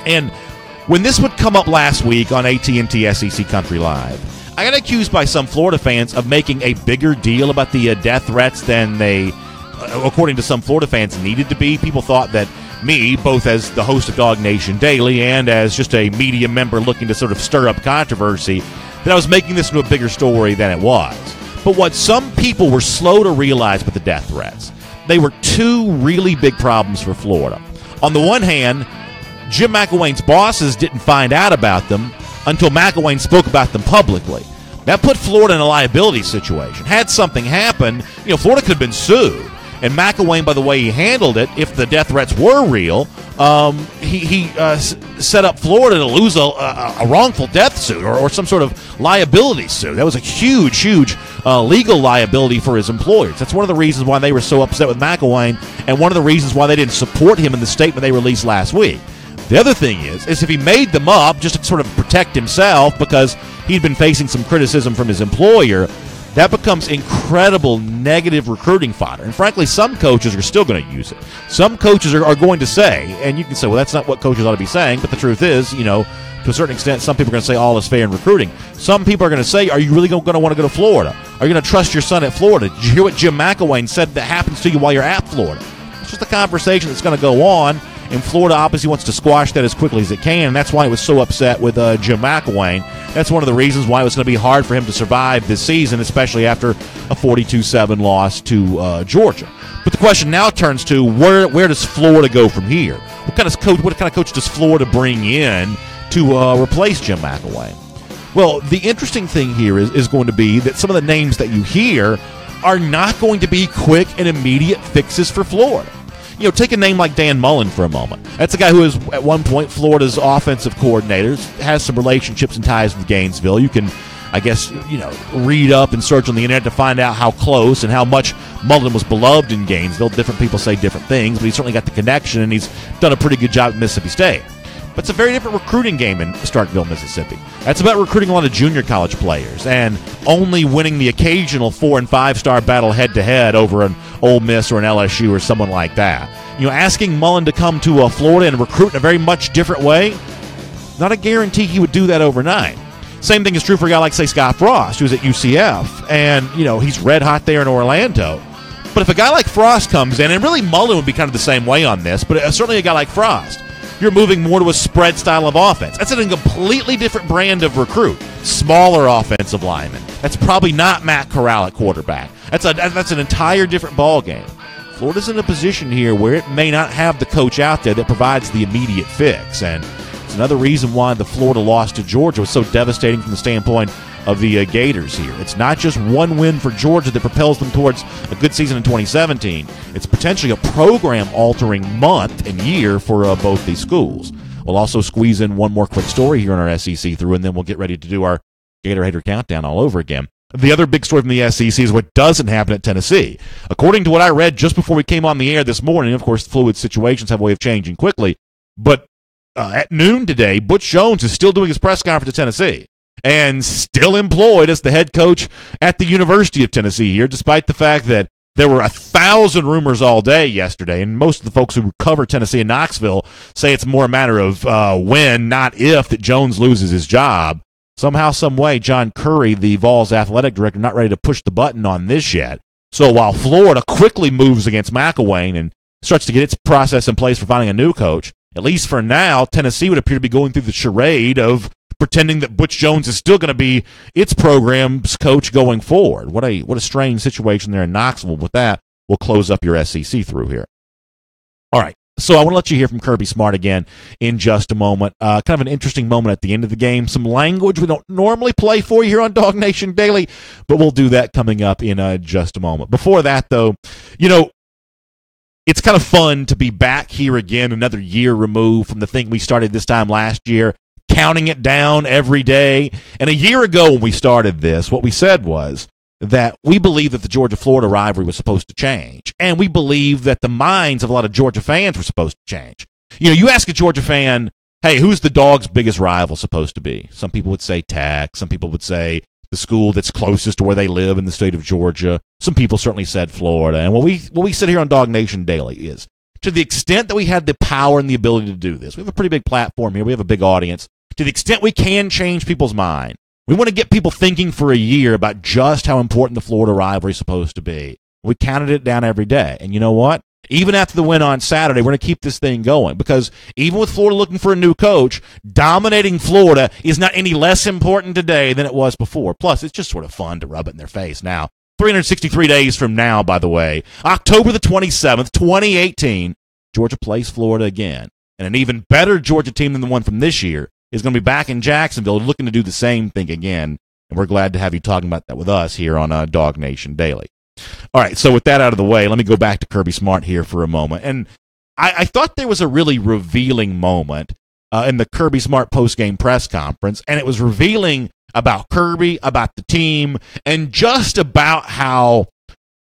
And when this would come up last week on AT&T SEC Country Live, I got accused by some Florida fans of making a bigger deal about the death threats than they, according to some Florida fans, needed to be. People thought that me, both as the host of DawgNation Daily and as just a media member looking to sort of stir up controversy, that I was making this into a bigger story than it was. But what some people were slow to realize with the death threats, they were two really big problems for Florida. On the one hand, Jim McElwain's bosses didn't find out about them until McElwain spoke about them publicly. That put Florida in a liability situation. Had something happened, Florida could have been sued. And McElwain, by the way he handled it, if the death threats were real, he set up Florida to lose a wrongful death suit or some sort of liability suit. That was a huge legal liability for his employers. That's one of the reasons why they were so upset with McElwain, and one of the reasons why they didn't support him in the statement they released last week. The other thing is if he made them up just to sort of protect himself because he'd been facing some criticism from his employer, that becomes incredible negative recruiting fodder. And frankly, some coaches are still going to use it. Some coaches are going to say, and you can say, well, that's not what coaches ought to be saying, but the truth is, to a certain extent, some people are going to say all is fair in recruiting. Some people are going to say, are you really going to want to go to Florida? Are you going to trust your son at Florida? Did you hear what Jim McElwain said that happens to you while you're at Florida? It's just a conversation that's going to go on. And Florida obviously wants to squash that as quickly as it can, and that's why it was so upset with Jim McElwain. That's one of the reasons why it was going to be hard for him to survive this season, especially after a 42-7 loss to Georgia. But the question now turns to where does Florida go from here? What kind of coach does Florida bring in to replace Jim McElwain? Well, the interesting thing here is going to be that some of the names that you hear are not going to be quick and immediate fixes for Florida. Take a name like Dan Mullen for a moment. That's a guy who is, at one point, Florida's offensive coordinator, has some relationships and ties with Gainesville. You can, I guess, read up and search on the internet to find out how close and how much Mullen was beloved in Gainesville. Different people say different things, but he's certainly got the connection, and he's done a pretty good job at Mississippi State. But it's a very different recruiting game in Starkville, Mississippi. That's about recruiting a lot of junior college players and only winning the occasional 4- and 5-star battle head-to-head over an Ole Miss or an LSU or someone like that. Asking Mullen to come to Florida and recruit in a very much different way, not a guarantee he would do that overnight. Same thing is true for a guy like, say, Scott Frost, who's at UCF, and, he's red hot there in Orlando. But if a guy like Frost comes in, and really Mullen would be kind of the same way on this, but certainly a guy like Frost, you're moving more to a spread style of offense. That's a completely different brand of recruit. Smaller offensive lineman. That's probably not Matt Corral at quarterback. That's an entire different ball game. Florida's in a position here where it may not have the coach out there that provides the immediate fix. And it's another reason why the Florida loss to Georgia was so devastating from the standpoint of the Gators here. It's not just one win for Georgia that propels them towards a good season in 2017. It's potentially a program-altering month and year for both these schools. We'll also squeeze in one more quick story here on our SEC through, and then we'll get ready to do our Gator Hater Countdown all over again. The other big story from the SEC is what doesn't happen at Tennessee. According to what I read just before we came on the air this morning, of course, fluid situations have a way of changing quickly, but at noon today, Butch Jones is still doing his press conference at Tennessee and still employed as the head coach at the University of Tennessee here, despite the fact that there were 1,000 rumors all day yesterday, and most of the folks who cover Tennessee and Knoxville say it's more a matter of when, not if, that Jones loses his job. Somehow, some way, John Curry, the Vols athletic director, not ready to push the button on this yet. So while Florida quickly moves against McElwain and starts to get its process in place for finding a new coach, at least for now, Tennessee would appear to be going through the charade of pretending that Butch Jones is still going to be its program's coach going forward. What a strange situation there in Knoxville. With that, we'll close up your SEC through here. All right. So I want to let you hear from Kirby Smart again in just a moment. Kind of an interesting moment at the end of the game. Some language we don't normally play for you here on DawgNation Daily, but we'll do that coming up in just a moment. Before that, though, it's kind of fun to be back here again, another year removed from the thing we started this time last year, counting it down every day. And a year ago when we started this, what we said was that we believe that the Georgia-Florida rivalry was supposed to change. And we believe that the minds of a lot of Georgia fans were supposed to change. You ask a Georgia fan, hey, who's the Dog's biggest rival supposed to be? Some people would say Tech. Some people would say the school that's closest to where they live in the state of Georgia. Some people certainly said Florida. And what we sit here on DawgNation Daily is, to the extent that we had the power and the ability to do this, we have a pretty big platform here. We have a big audience. To the extent we can change people's mind, we want to get people thinking for a year about just how important the Florida rivalry is supposed to be. We counted it down every day. And you know what? Even after the win on Saturday, we're going to keep this thing going, because even with Florida looking for a new coach, dominating Florida is not any less important today than it was before. Plus, it's just sort of fun to rub it in their face now. 363 days from now, by the way, October the 27th, 2018, Georgia plays Florida again. And an even better Georgia team than the one from this year is going to be back in Jacksonville looking to do the same thing again. And we're glad to have you talking about that with us here on DawgNation Daily. All right, so with that out of the way, let me go back to Kirby Smart here for a moment. And I thought there was a really revealing moment in the Kirby Smart postgame press conference, and it was revealing about Kirby, about the team, and just about how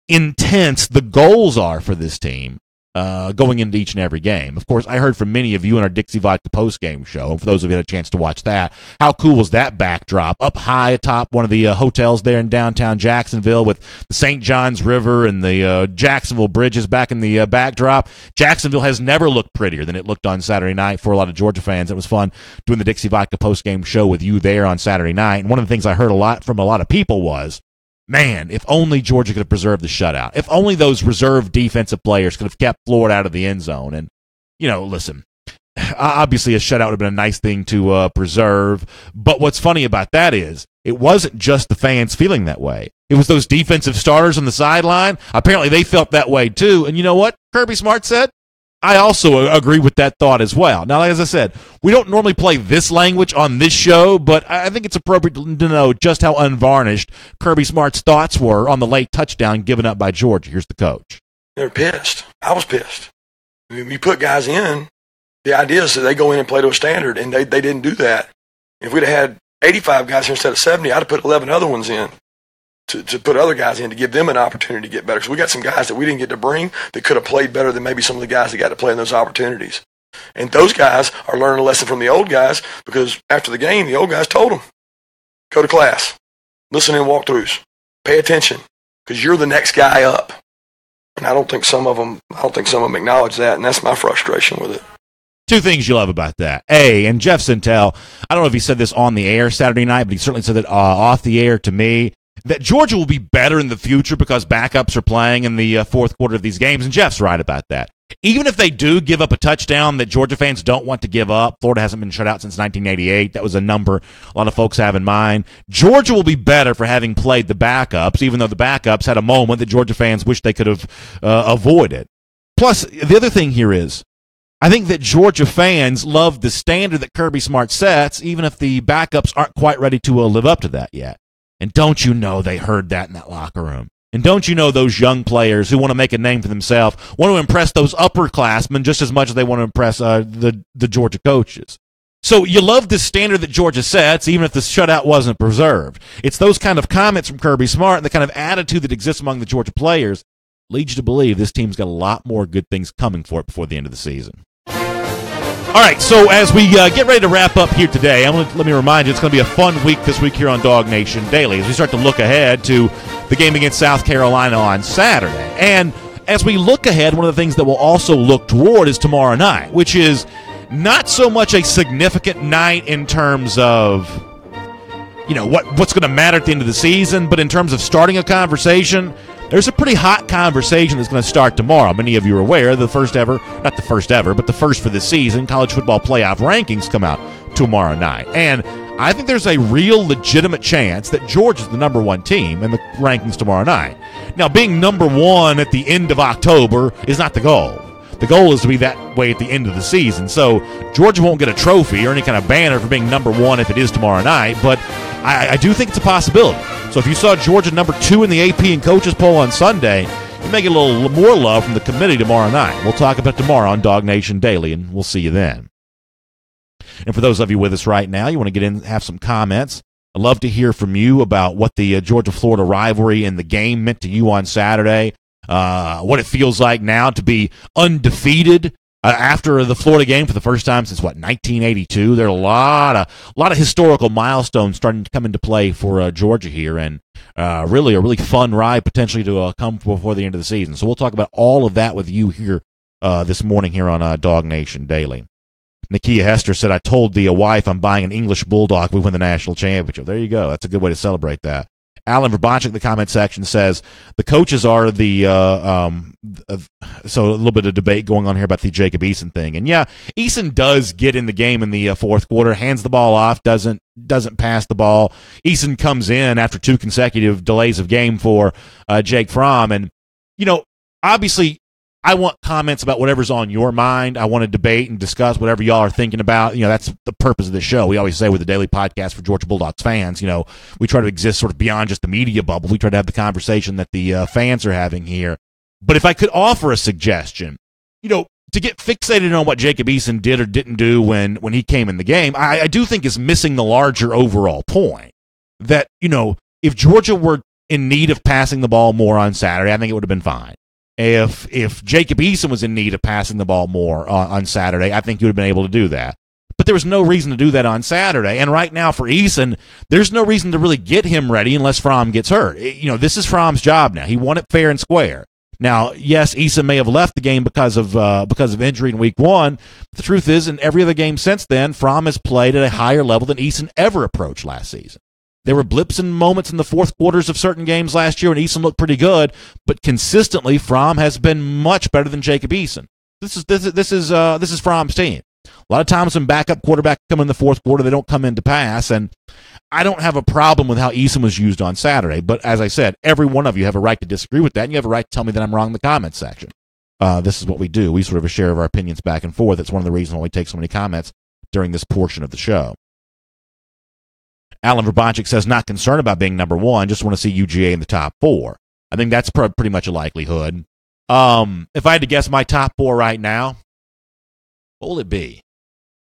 intense the goals are for this team. going into each and every game. Of course, I heard from many of you in our Dixie Vodka postgame show, and for those of you who had a chance to watch that, how cool was that backdrop up high atop one of the hotels there in downtown Jacksonville with the St. Johns River and the Jacksonville bridges back in the backdrop. Jacksonville has never looked prettier than it looked on Saturday night for a lot of Georgia fans. It was fun doing the Dixie Vodka postgame show with you there on Saturday night, and one of the things I heard a lot from a lot of people was, man, if only Georgia could have preserved the shutout. If only those reserve defensive players could have kept Florida out of the end zone. And, listen, obviously a shutout would have been a nice thing to preserve. But what's funny about that is it wasn't just the fans feeling that way. It was those defensive starters on the sideline. Apparently they felt that way too. And you know what Kirby Smart said? I also agree with that thought as well. Now, as I said, we don't normally play this language on this show, but I think it's appropriate to know just how unvarnished Kirby Smart's thoughts were on the late touchdown given up by Georgia. Here's the coach. They're pissed. I was pissed. I mean, you put guys in, the idea is that they go in and play to a standard, and they didn't do that. If we'd have had 85 guys here instead of 70, I'd have put 11 other ones in. To put other guys in to give them an opportunity to get better. Because we got some guys that we didn't get to bring that could have played better than maybe some of the guys that got to play in those opportunities. And those guys are learning a lesson from the old guys because after the game, the old guys told them, go to class, listen in walkthroughs, pay attention because you're the next guy up. And I don't think some of them acknowledge that, and that's my frustration with it. Two things you love about that. And Jeff Sintel, I don't know if he said this on the air Saturday night, but he certainly said it off the air to me, that Georgia will be better in the future because backups are playing in the fourth quarter of these games, and Jeff's right about that. Even if they do give up a touchdown that Georgia fans don't want to give up, Florida hasn't been shut out since 1988. That was a number a lot of folks have in mind. Georgia will be better for having played the backups, even though the backups had a moment that Georgia fans wish they could have avoided. Plus, the other thing here is, I think that Georgia fans love the standard that Kirby Smart sets, even if the backups aren't quite ready to live up to that yet. And don't you know they heard that in that locker room? And don't you know those young players who want to make a name for themselves want to impress those upperclassmen just as much as they want to impress the Georgia coaches? So you love this standard that Georgia sets, even if the shutout wasn't preserved. It's those kind of comments from Kirby Smart and the kind of attitude that exists among the Georgia players leads you to believe this team's got a lot more good things coming for it before the end of the season. All right, so as we get ready to wrap up here today, let me remind you, it's going to be a fun week this week here on DawgNation Daily as we start to look ahead to the game against South Carolina on Saturday. And as we look ahead, one of the things that we'll also look toward is tomorrow night, which is not so much a significant night in terms of, what's going to matter at the end of the season, but in terms of starting a conversation, there's a pretty hot conversation that's going to start tomorrow. Many of you are aware the first for this season, college football playoff rankings come out tomorrow night. And I think there's a real legitimate chance that Georgia's the number one team in the rankings tomorrow night. Now, being number one at the end of October is not the goal. The goal is to be that way at the end of the season. So Georgia won't get a trophy or any kind of banner for being number one if it is tomorrow night, but I do think it's a possibility. So if you saw Georgia number 2 in the AP and coaches poll on Sunday, you may get a little more love from the committee tomorrow night. We'll talk about it tomorrow on DawgNation Daily, and we'll see you then. And for those of you with us right now, you want to get in and have some comments. I'd love to hear from you about what the Georgia-Florida rivalry and the game meant to you on Saturday, what it feels like now to be undefeated after the Florida game for the first time since, 1982. There are a lot of historical milestones starting to come into play for Georgia here, and really a really fun ride potentially to come before the end of the season. So we'll talk about all of that with you here this morning here on DawgNation Daily. Nakia Hester said, I told the wife I'm buying an English Bulldog if we win the national championship. There you go. That's a good way to celebrate that. Alan Verbonchik in the comment section says the coaches are the so a little bit of debate going on here about the Jacob Eason thing. And yeah, Eason does get in the game in the fourth quarter, hands the ball off, doesn't pass the ball. Eason comes in after 2 consecutive delays of game for Jake Fromm. And, obviously I want comments about whatever's on your mind. I want to debate and discuss whatever y'all are thinking about. That's the purpose of the show. We always say with the daily podcast for Georgia Bulldogs fans, we try to exist sort of beyond just the media bubble. We try to have the conversation that the fans are having here. But if I could offer a suggestion, to get fixated on what Jacob Eason did or didn't do when he came in the game, I do think is missing the larger overall point that, if Georgia were in need of passing the ball more on Saturday, I think it would have been fine. If Jacob Eason was in need of passing the ball more on Saturday, I think he would have been able to do that. But there was no reason to do that on Saturday. And right now for Eason, there's no reason to really get him ready unless Fromm gets hurt. This is Fromm's job now. He won it fair and square. Now, yes, Eason may have left the game because of injury in week 1. The truth is, in every other game since then, Fromm has played at a higher level than Eason ever approached last season. There were blips and moments in the fourth quarters of certain games last year, and Eason looked pretty good, but consistently, Fromm has been much better than Jacob Eason. This is Fromm's team. A lot of times when backup quarterbacks come in the fourth quarter, they don't come in to pass, and I don't have a problem with how Eason was used on Saturday. But as I said, every one of you have a right to disagree with that, and you have a right to tell me that I'm wrong in the comments section. This is what we do. We sort of share our opinions back and forth. That's one of the reasons why we take so many comments during this portion of the show. Alan Verbanchik says, not concerned about being number 1, just want to see UGA in the top 4. I think that's pretty much a likelihood. If I had to guess my top 4 right now, what will it be?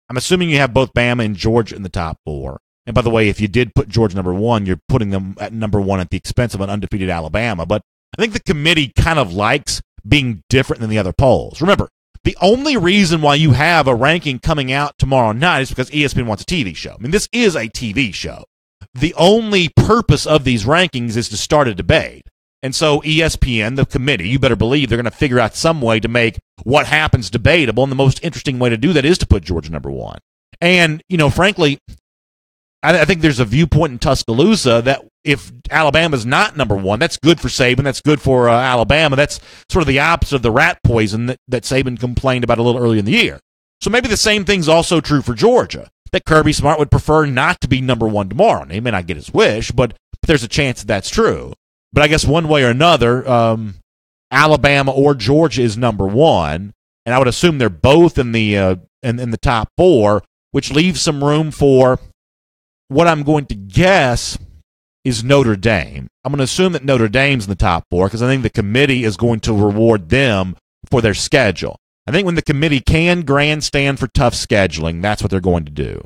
I'm assuming you have both Bama and Georgia in the top 4. And by the way, if you did put Georgia number 1, you're putting them at number 1 at the expense of an undefeated Alabama. But I think the committee kind of likes being different than the other polls. Remember, the only reason why you have a ranking coming out tomorrow night is because ESPN wants a TV show. I mean, this is a TV show. The only purpose of these rankings is to start a debate. And so ESPN, the committee, you better believe they're going to figure out some way to make what happens debatable, and the most interesting way to do that is to put Georgia number 1. And, frankly, I think there's a viewpoint in Tuscaloosa that if Alabama's not number 1, that's good for Saban, that's good for Alabama. That's sort of the opposite of the rat poison that Saban complained about a little earlier in the year. So maybe the same thing's also true for Georgia, that Kirby Smart would prefer not to be number 1 tomorrow. And he may not get his wish, but there's a chance that that's true. But I guess one way or another, Alabama or Georgia is number 1, and I would assume they're both in the top 4, which leaves some room for what I'm going to guess is Notre Dame. I'm going to assume that Notre Dame's in the top 4 because I think the committee is going to reward them for their schedule. I think when the committee can grandstand for tough scheduling, that's what they're going to do.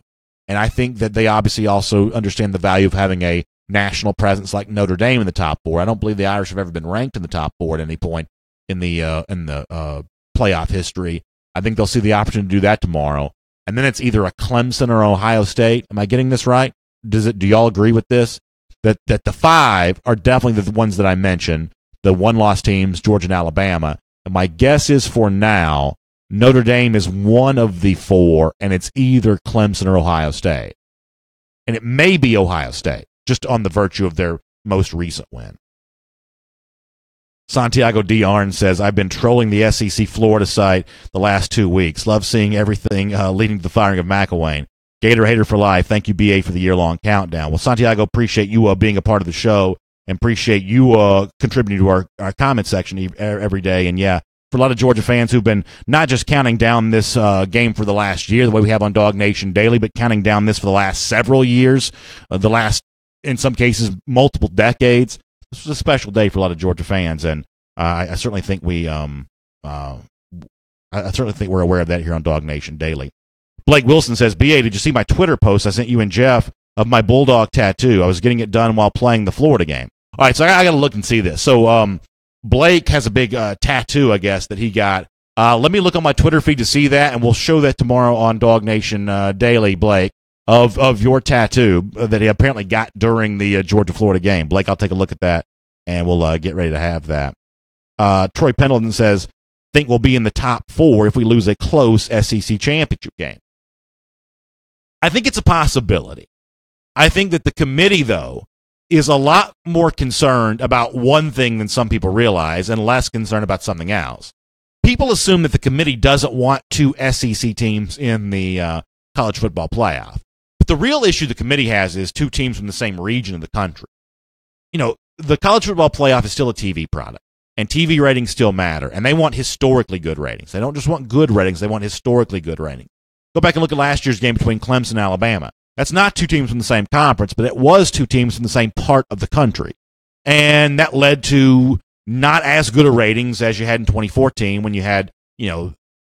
And I think that they obviously also understand the value of having a national presence like Notre Dame in the top 4. I don't believe the Irish have ever been ranked in the top 4 at any point in the playoff history. I think they'll see the opportunity to do that tomorrow. And then it's either a Clemson or Ohio State. Am I getting this right? Do y'all agree with this? That the 5 are definitely the ones that I mentioned, the 1-loss teams, Georgia and Alabama. And my guess is for now, Notre Dame is one of the 4, and it's either Clemson or Ohio State. And it may be Ohio State, just on the virtue of their most recent win. Santiago D. Arn says, I've been trolling the SEC Florida site the last 2 weeks. Love seeing everything leading to the firing of McElwain. Gator hater for life. Thank you, BA, for the year-long countdown. Well, Santiago, appreciate you being a part of the show and appreciate you contributing to our comment section every day. And, yeah, for a lot of Georgia fans who've been not just counting down this game for the last year, the way we have on DawgNation Daily, but counting down this for the last several years, the last, in some cases, multiple decades. This was a special day for a lot of Georgia fans, and I certainly think I certainly think we're aware of that here on DawgNation Daily. Blake Wilson says, BA, did you see my Twitter post I sent you and Jeff of my Bulldog tattoo? I was getting it done while playing the Florida game. All right, so I got to look and see this. So Blake has a big tattoo, I guess, that he got. Let me look on my Twitter feed to see that, and we'll show that tomorrow on DawgNation Daily, Blake, of your tattoo that he apparently got during the Georgia-Florida game. Blake, I'll take a look at that, and we'll get ready to have that. Troy Pendleton says, think we'll be in the top 4 if we lose a close SEC championship game. I think it's a possibility. I think that the committee, though, is a lot more concerned about one thing than some people realize and less concerned about something else. People assume that the committee doesn't want 2 SEC teams in the college football playoff. But the real issue the committee has is 2 teams from the same region of the country. You know, the college football playoff is still a TV product, and TV ratings still matter, and they want historically good ratings. They don't just want good ratings, they want historically good ratings. Go back and look at last year's game between Clemson and Alabama. That's not 2 teams from the same conference, but it was 2 teams from the same part of the country. And that led to not as good a ratings as you had in 2014 when you had,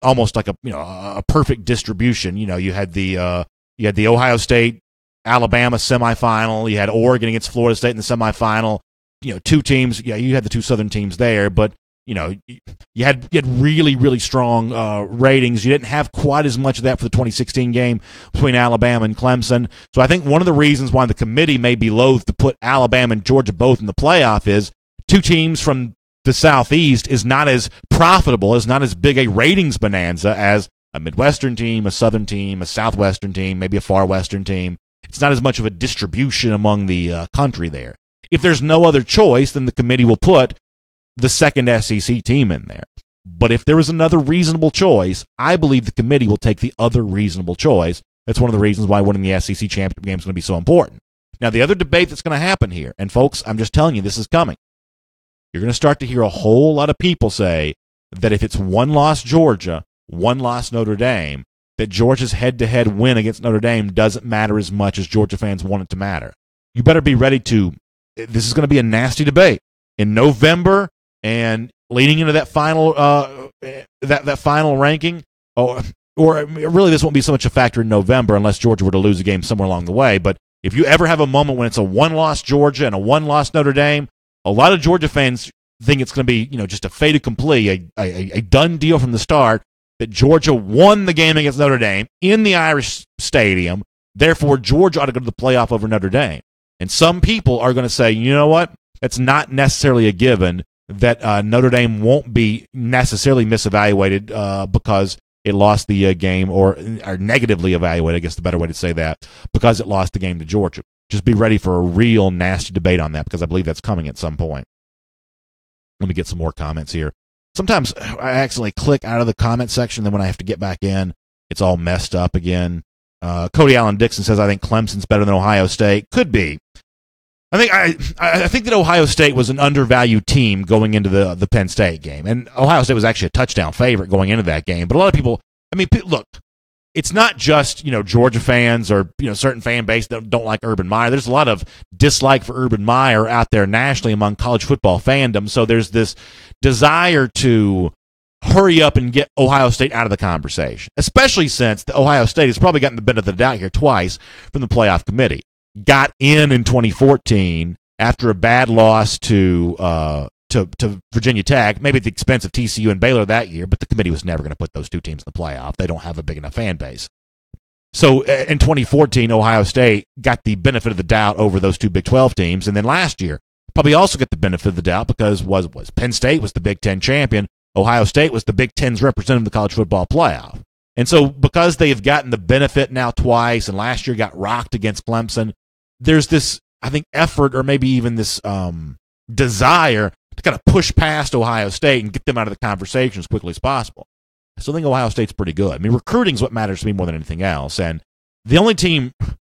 almost like a perfect distribution. You had the Ohio State Alabama semifinal, you had Oregon against Florida State in the semifinal. 2 teams, you had the 2 Southern teams there, but you had really, really strong ratings. You didn't have quite as much of that for the 2016 game between Alabama and Clemson. So I think one of the reasons why the committee may be loath to put Alabama and Georgia both in the playoff is two teams from the Southeast is not as profitable, is not as big a ratings bonanza as a Midwestern team, a Southern team, a Southwestern team, maybe a Far Western team. It's not as much of a distribution among the country there. If there's no other choice, then the committee will put the second SEC team in there. But if there is another reasonable choice, I believe the committee will take the other reasonable choice. That's one of the reasons why winning the SEC championship game is going to be so important. Now, the other debate that's going to happen here, and folks, I'm just telling you, this is coming. You're going to start to hear a whole lot of people say that if it's one-loss Georgia, one-loss Notre Dame, that Georgia's head-to-head win against Notre Dame doesn't matter as much as Georgia fans want it to matter. You better be ready to – this is going to be a nasty debate. In November and leading into that final that final ranking, or really this won't be so much a factor in November unless Georgia were to lose a game somewhere along the way, but if you ever have a moment when it's a one-loss Georgia and a one-loss Notre Dame, a lot of Georgia fans think it's going to be, just a fait accompli, a done deal from the start, that Georgia won the game against Notre Dame in the Irish Stadium. Therefore, Georgia ought to go to the playoff over Notre Dame. And some people are going to say, you know what? It's not necessarily a given that Notre Dame won't be necessarily misevaluated because it lost the game, or negatively evaluated, I guess the better way to say that, because it lost the game to Georgia. Just be ready for a real nasty debate on that, because I believe that's coming at some point. Let me get some more comments here. Sometimes I accidentally click out of the comment section, then when I have to get back in, it's all messed up again. Cody Allen Dixon says, I think Clemson's better than Ohio State. Could be. I think that Ohio State was an undervalued team going into the Penn State game. And Ohio State was actually a touchdown favorite going into that game. But a lot of people, look, it's not just, Georgia fans or, certain fan base that don't like Urban Meyer. There's a lot of dislike for Urban Meyer out there nationally among college football fandom. So there's this desire to hurry up and get Ohio State out of the conversation, especially since the Ohio State has probably gotten the benefit of the doubt here twice from the playoff committee. Got in 2014 after a bad loss to Virginia Tech, maybe at the expense of TCU and Baylor that year, but the committee was never going to put those two teams in the playoff. They don't have a big enough fan base. So in 2014, Ohio State got the benefit of the doubt over those two Big 12 teams, and then last year probably also get the benefit of the doubt because was Penn State was the Big Ten champion, Ohio State was the Big Ten's representative of the college football playoff. And so because they have gotten the benefit now twice, and last year got rocked against Clemson, there's this, I think, effort or maybe even this desire to kind of push past Ohio State and get them out of the conversation as quickly as possible. I still think Ohio State's pretty good. Recruiting is what matters to me more than anything else. And the only team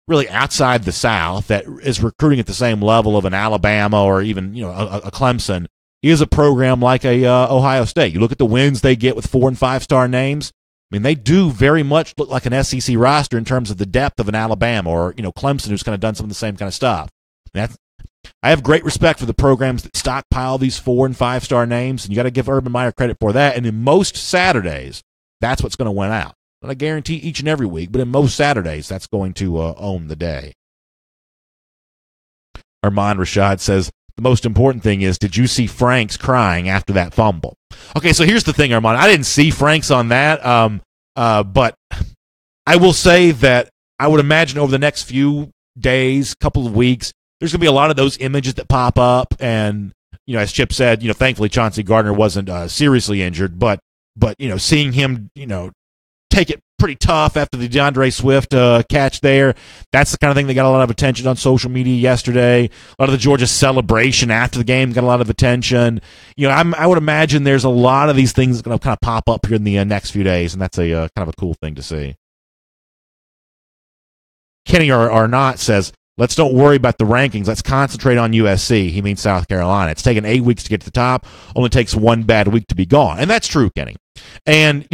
really outside the South that is recruiting at the same level of an Alabama or even a Clemson is a program like a Ohio State. You look at the wins they get with 4- and 5-star names. They do very much look like an SEC roster in terms of the depth of an Alabama or, Clemson, who's kind of done some of the same kind of stuff. I have great respect for the programs that stockpile these 4- and 5-star names, and you got to give Urban Meyer credit for that. And in most Saturdays, that's what's going to win out. Not a guarantee each and every week, but in most Saturdays, that's going to own the day. Armand Rashad says, the most important thing is, did you see Franks crying after that fumble? Okay, so here's the thing, Armand. I didn't see Franks on that, but I will say that I would imagine over the next few days, couple of weeks, there's going to be a lot of those images that pop up. And, as Chip said, thankfully Chauncey Gardner wasn't seriously injured, but seeing him, take it pretty tough after the DeAndre Swift catch there. That's the kind of thing that got a lot of attention on social media yesterday. A lot of the Georgia celebration after the game got a lot of attention. I would imagine there's a lot of these things that are going to kind of pop up here in the next few days, and that's a kind of a cool thing to see. Kenny Arnott says, let's don't worry about the rankings. Let's concentrate on USC. He means South Carolina. It's taken 8 weeks to get to the top. Only takes one bad week to be gone. And that's true, Kenny. And,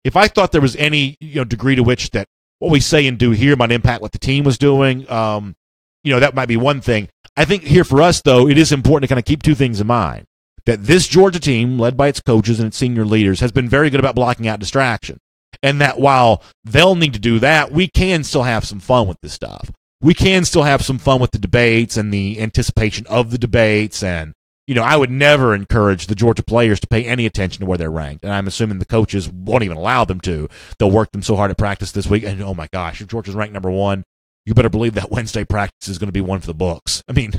if I thought there was any degree to which that what we say and do here might impact what the team was doing, that might be one thing. I think here for us, though, it is important to kind of keep two things in mind. That this Georgia team, led by its coaches and its senior leaders, has been very good about blocking out distraction. And that while they'll need to do that, we can still have some fun with this stuff. We can still have some fun with the debates and the anticipation of the debates and I would never encourage the Georgia players to pay any attention to where they're ranked, and I'm assuming the coaches won't even allow them to. They'll work them so hard at practice this week, and oh my gosh, if Georgia's ranked number 1, you better believe that Wednesday practice is going to be one for the books. I mean,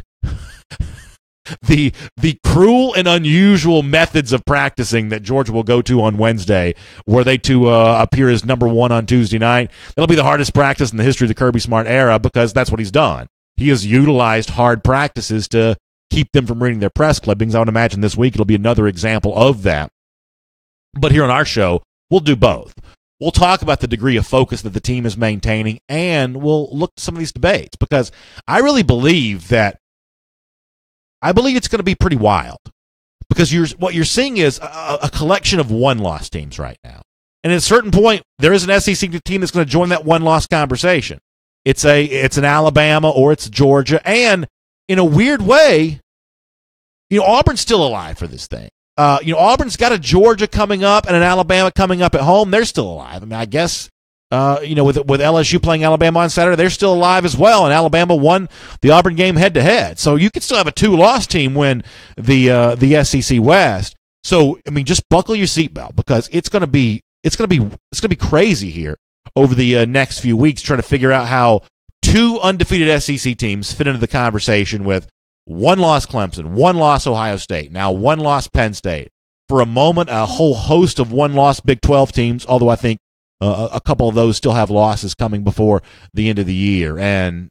the cruel and unusual methods of practicing that Georgia will go to on Wednesday, were they to appear as number 1 on Tuesday night, that'll be the hardest practice in the history of the Kirby Smart era, because that's what he's done. He has utilized hard practices to keep them from reading their press clippings. I would imagine this week it'll be another example of that. But here on our show, we'll do both. We'll talk about the degree of focus that the team is maintaining, and we'll look at some of these debates, because I really believe it's going to be pretty wild, because what you're seeing is a collection of one-loss teams right now. And at a certain point, there is an SEC team that's going to join that one-loss conversation. It's an Alabama or it's Georgia, and in a weird way, Auburn's still alive for this thing. Auburn's got a Georgia coming up and an Alabama coming up at home. They're still alive. I mean, I guess, with LSU playing Alabama on Saturday, they're still alive as well. And Alabama won the Auburn game head-to-head. So you could still have a 2-loss team win the SEC West. So, I mean, just buckle your seatbelt, because it's going to be crazy here over the next few weeks, trying to figure out how 2 undefeated SEC teams fit into the conversation with 1-loss Clemson, 1-loss Ohio State, now 1-loss Penn State. For a moment, a whole host of 1-loss Big 12 teams, although I think a couple of those still have losses coming before the end of the year, and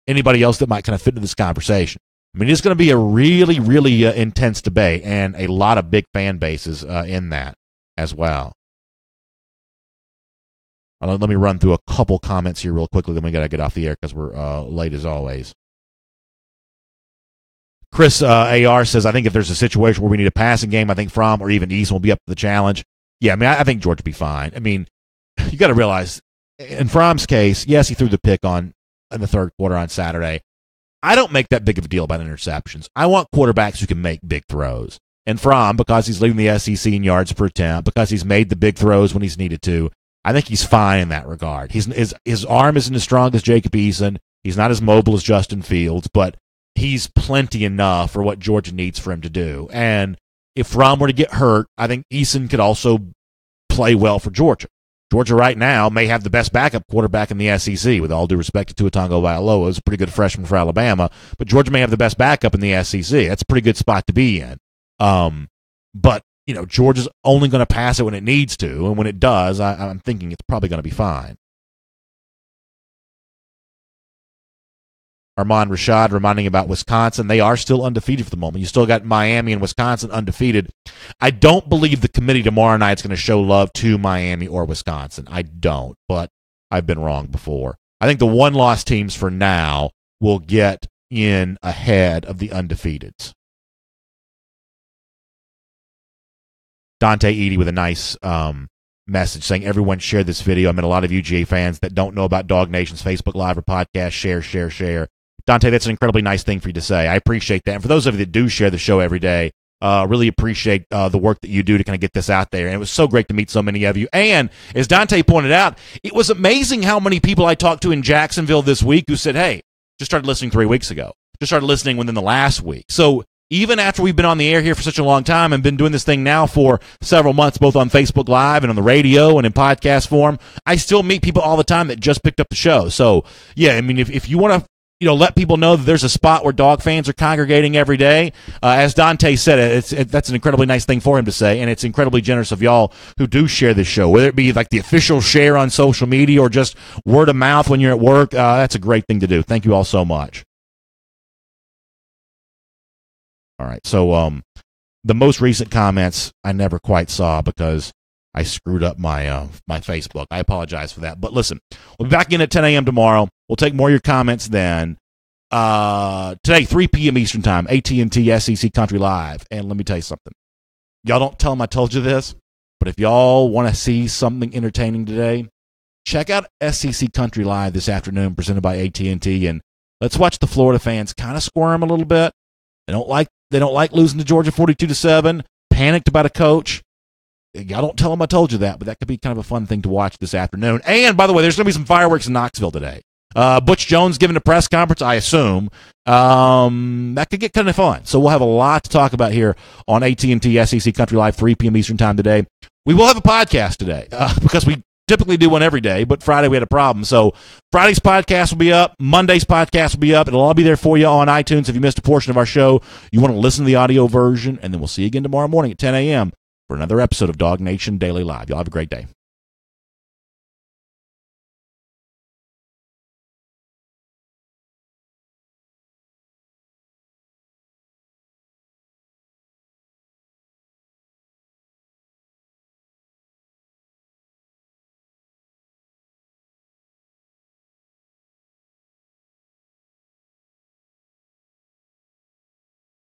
anybody else that might kind of fit into this conversation. I mean, it's going to be a really, really intense debate, and a lot of big fan bases in that as well. Let me run through a couple comments here real quickly, then we got to get off the air because we're late as always. Chris AR says, I think if there's a situation where we need a passing game, I think Fromm or even Eason will be up to the challenge. Yeah, I mean, I think Georgia will be fine. I mean, you got to realize, in Fromm's case, yes, he threw the pick in the third quarter on Saturday. I don't make that big of a deal about interceptions. I want quarterbacks who can make big throws. And Fromm, because he's leading the SEC in yards per attempt, because he's made the big throws when he's needed to, I think he's fine in that regard. His arm isn't as strong as Jacob Eason. He's not as mobile as Justin Fields, but he's plenty enough for what Georgia needs for him to do. And if Fromm were to get hurt, I think Eason could also play well for Georgia. Georgia right now may have the best backup quarterback in the SEC, with all due respect to Tua Tagovailoa. He's a pretty good freshman for Alabama, but Georgia may have the best backup in the SEC. That's a pretty good spot to be in. But Georgia's only going to pass it when it needs to, and when it does, I'm thinking it's probably going to be fine. Armand Rashad reminding about Wisconsin. They are still undefeated for the moment. You still got Miami and Wisconsin undefeated. I don't believe the committee tomorrow night is going to show love to Miami or Wisconsin. I don't, but I've been wrong before. I think the 1-loss teams for now will get in ahead of the undefeateds. Dante Edie with a nice message saying, everyone share this video. I mean, a lot of UGA fans that don't know about DawgNation's Facebook Live or podcast, share. Dante, that's an incredibly nice thing for you to say. I appreciate that. And for those of you that do share the show every day, really appreciate the work that you do to kind of get this out there. And it was so great to meet so many of you. And as Dante pointed out, it was amazing how many people I talked to in Jacksonville this week who said, hey, just started listening 3 weeks ago. Just started listening within the last week. So even after we've been on the air here for such a long time and been doing this thing now for several months, both on Facebook Live and on the radio and in podcast form, I still meet people all the time that just picked up the show. So, yeah, I mean, if you want to let people know that there's a spot where dog fans are congregating every day, as Dante said, that's an incredibly nice thing for him to say, and it's incredibly generous of y'all who do share this show, whether it be like the official share on social media or just word of mouth when you're at work. That's a great thing to do. Thank you all so much. All right, so the most recent comments I never quite saw because I screwed up my my Facebook. I apologize for that. But listen, we'll be back in at 10 a.m. tomorrow. We'll take more of your comments then. Today, 3 p.m. Eastern Time, AT&T SEC Country Live. And let me tell you something. Y'all don't tell them I told you this, but if y'all want to see something entertaining today, check out SEC Country Live this afternoon, presented by AT&T, and let's watch the Florida fans kind of squirm a little bit. They don't like losing to Georgia 42-7, panicked about a coach. Y'all don't tell them I told you that, but that could be kind of a fun thing to watch this afternoon. And, by the way, there's going to be some fireworks in Knoxville today. Butch Jones giving a press conference, I assume. That could get kind of fun. So we'll have a lot to talk about here on AT&T SEC Country Live, 3 p.m. Eastern Time today. We will have a podcast today because we typically do one every day, but Friday we had a problem. So Friday's podcast will be up. Monday's podcast will be up. It'll all be there for you on iTunes. If you missed a portion of our show, you want to listen to the audio version, and then we'll see you again tomorrow morning at 10 a.m. for another episode of DawgNation Daily Live. Y'all have a great day.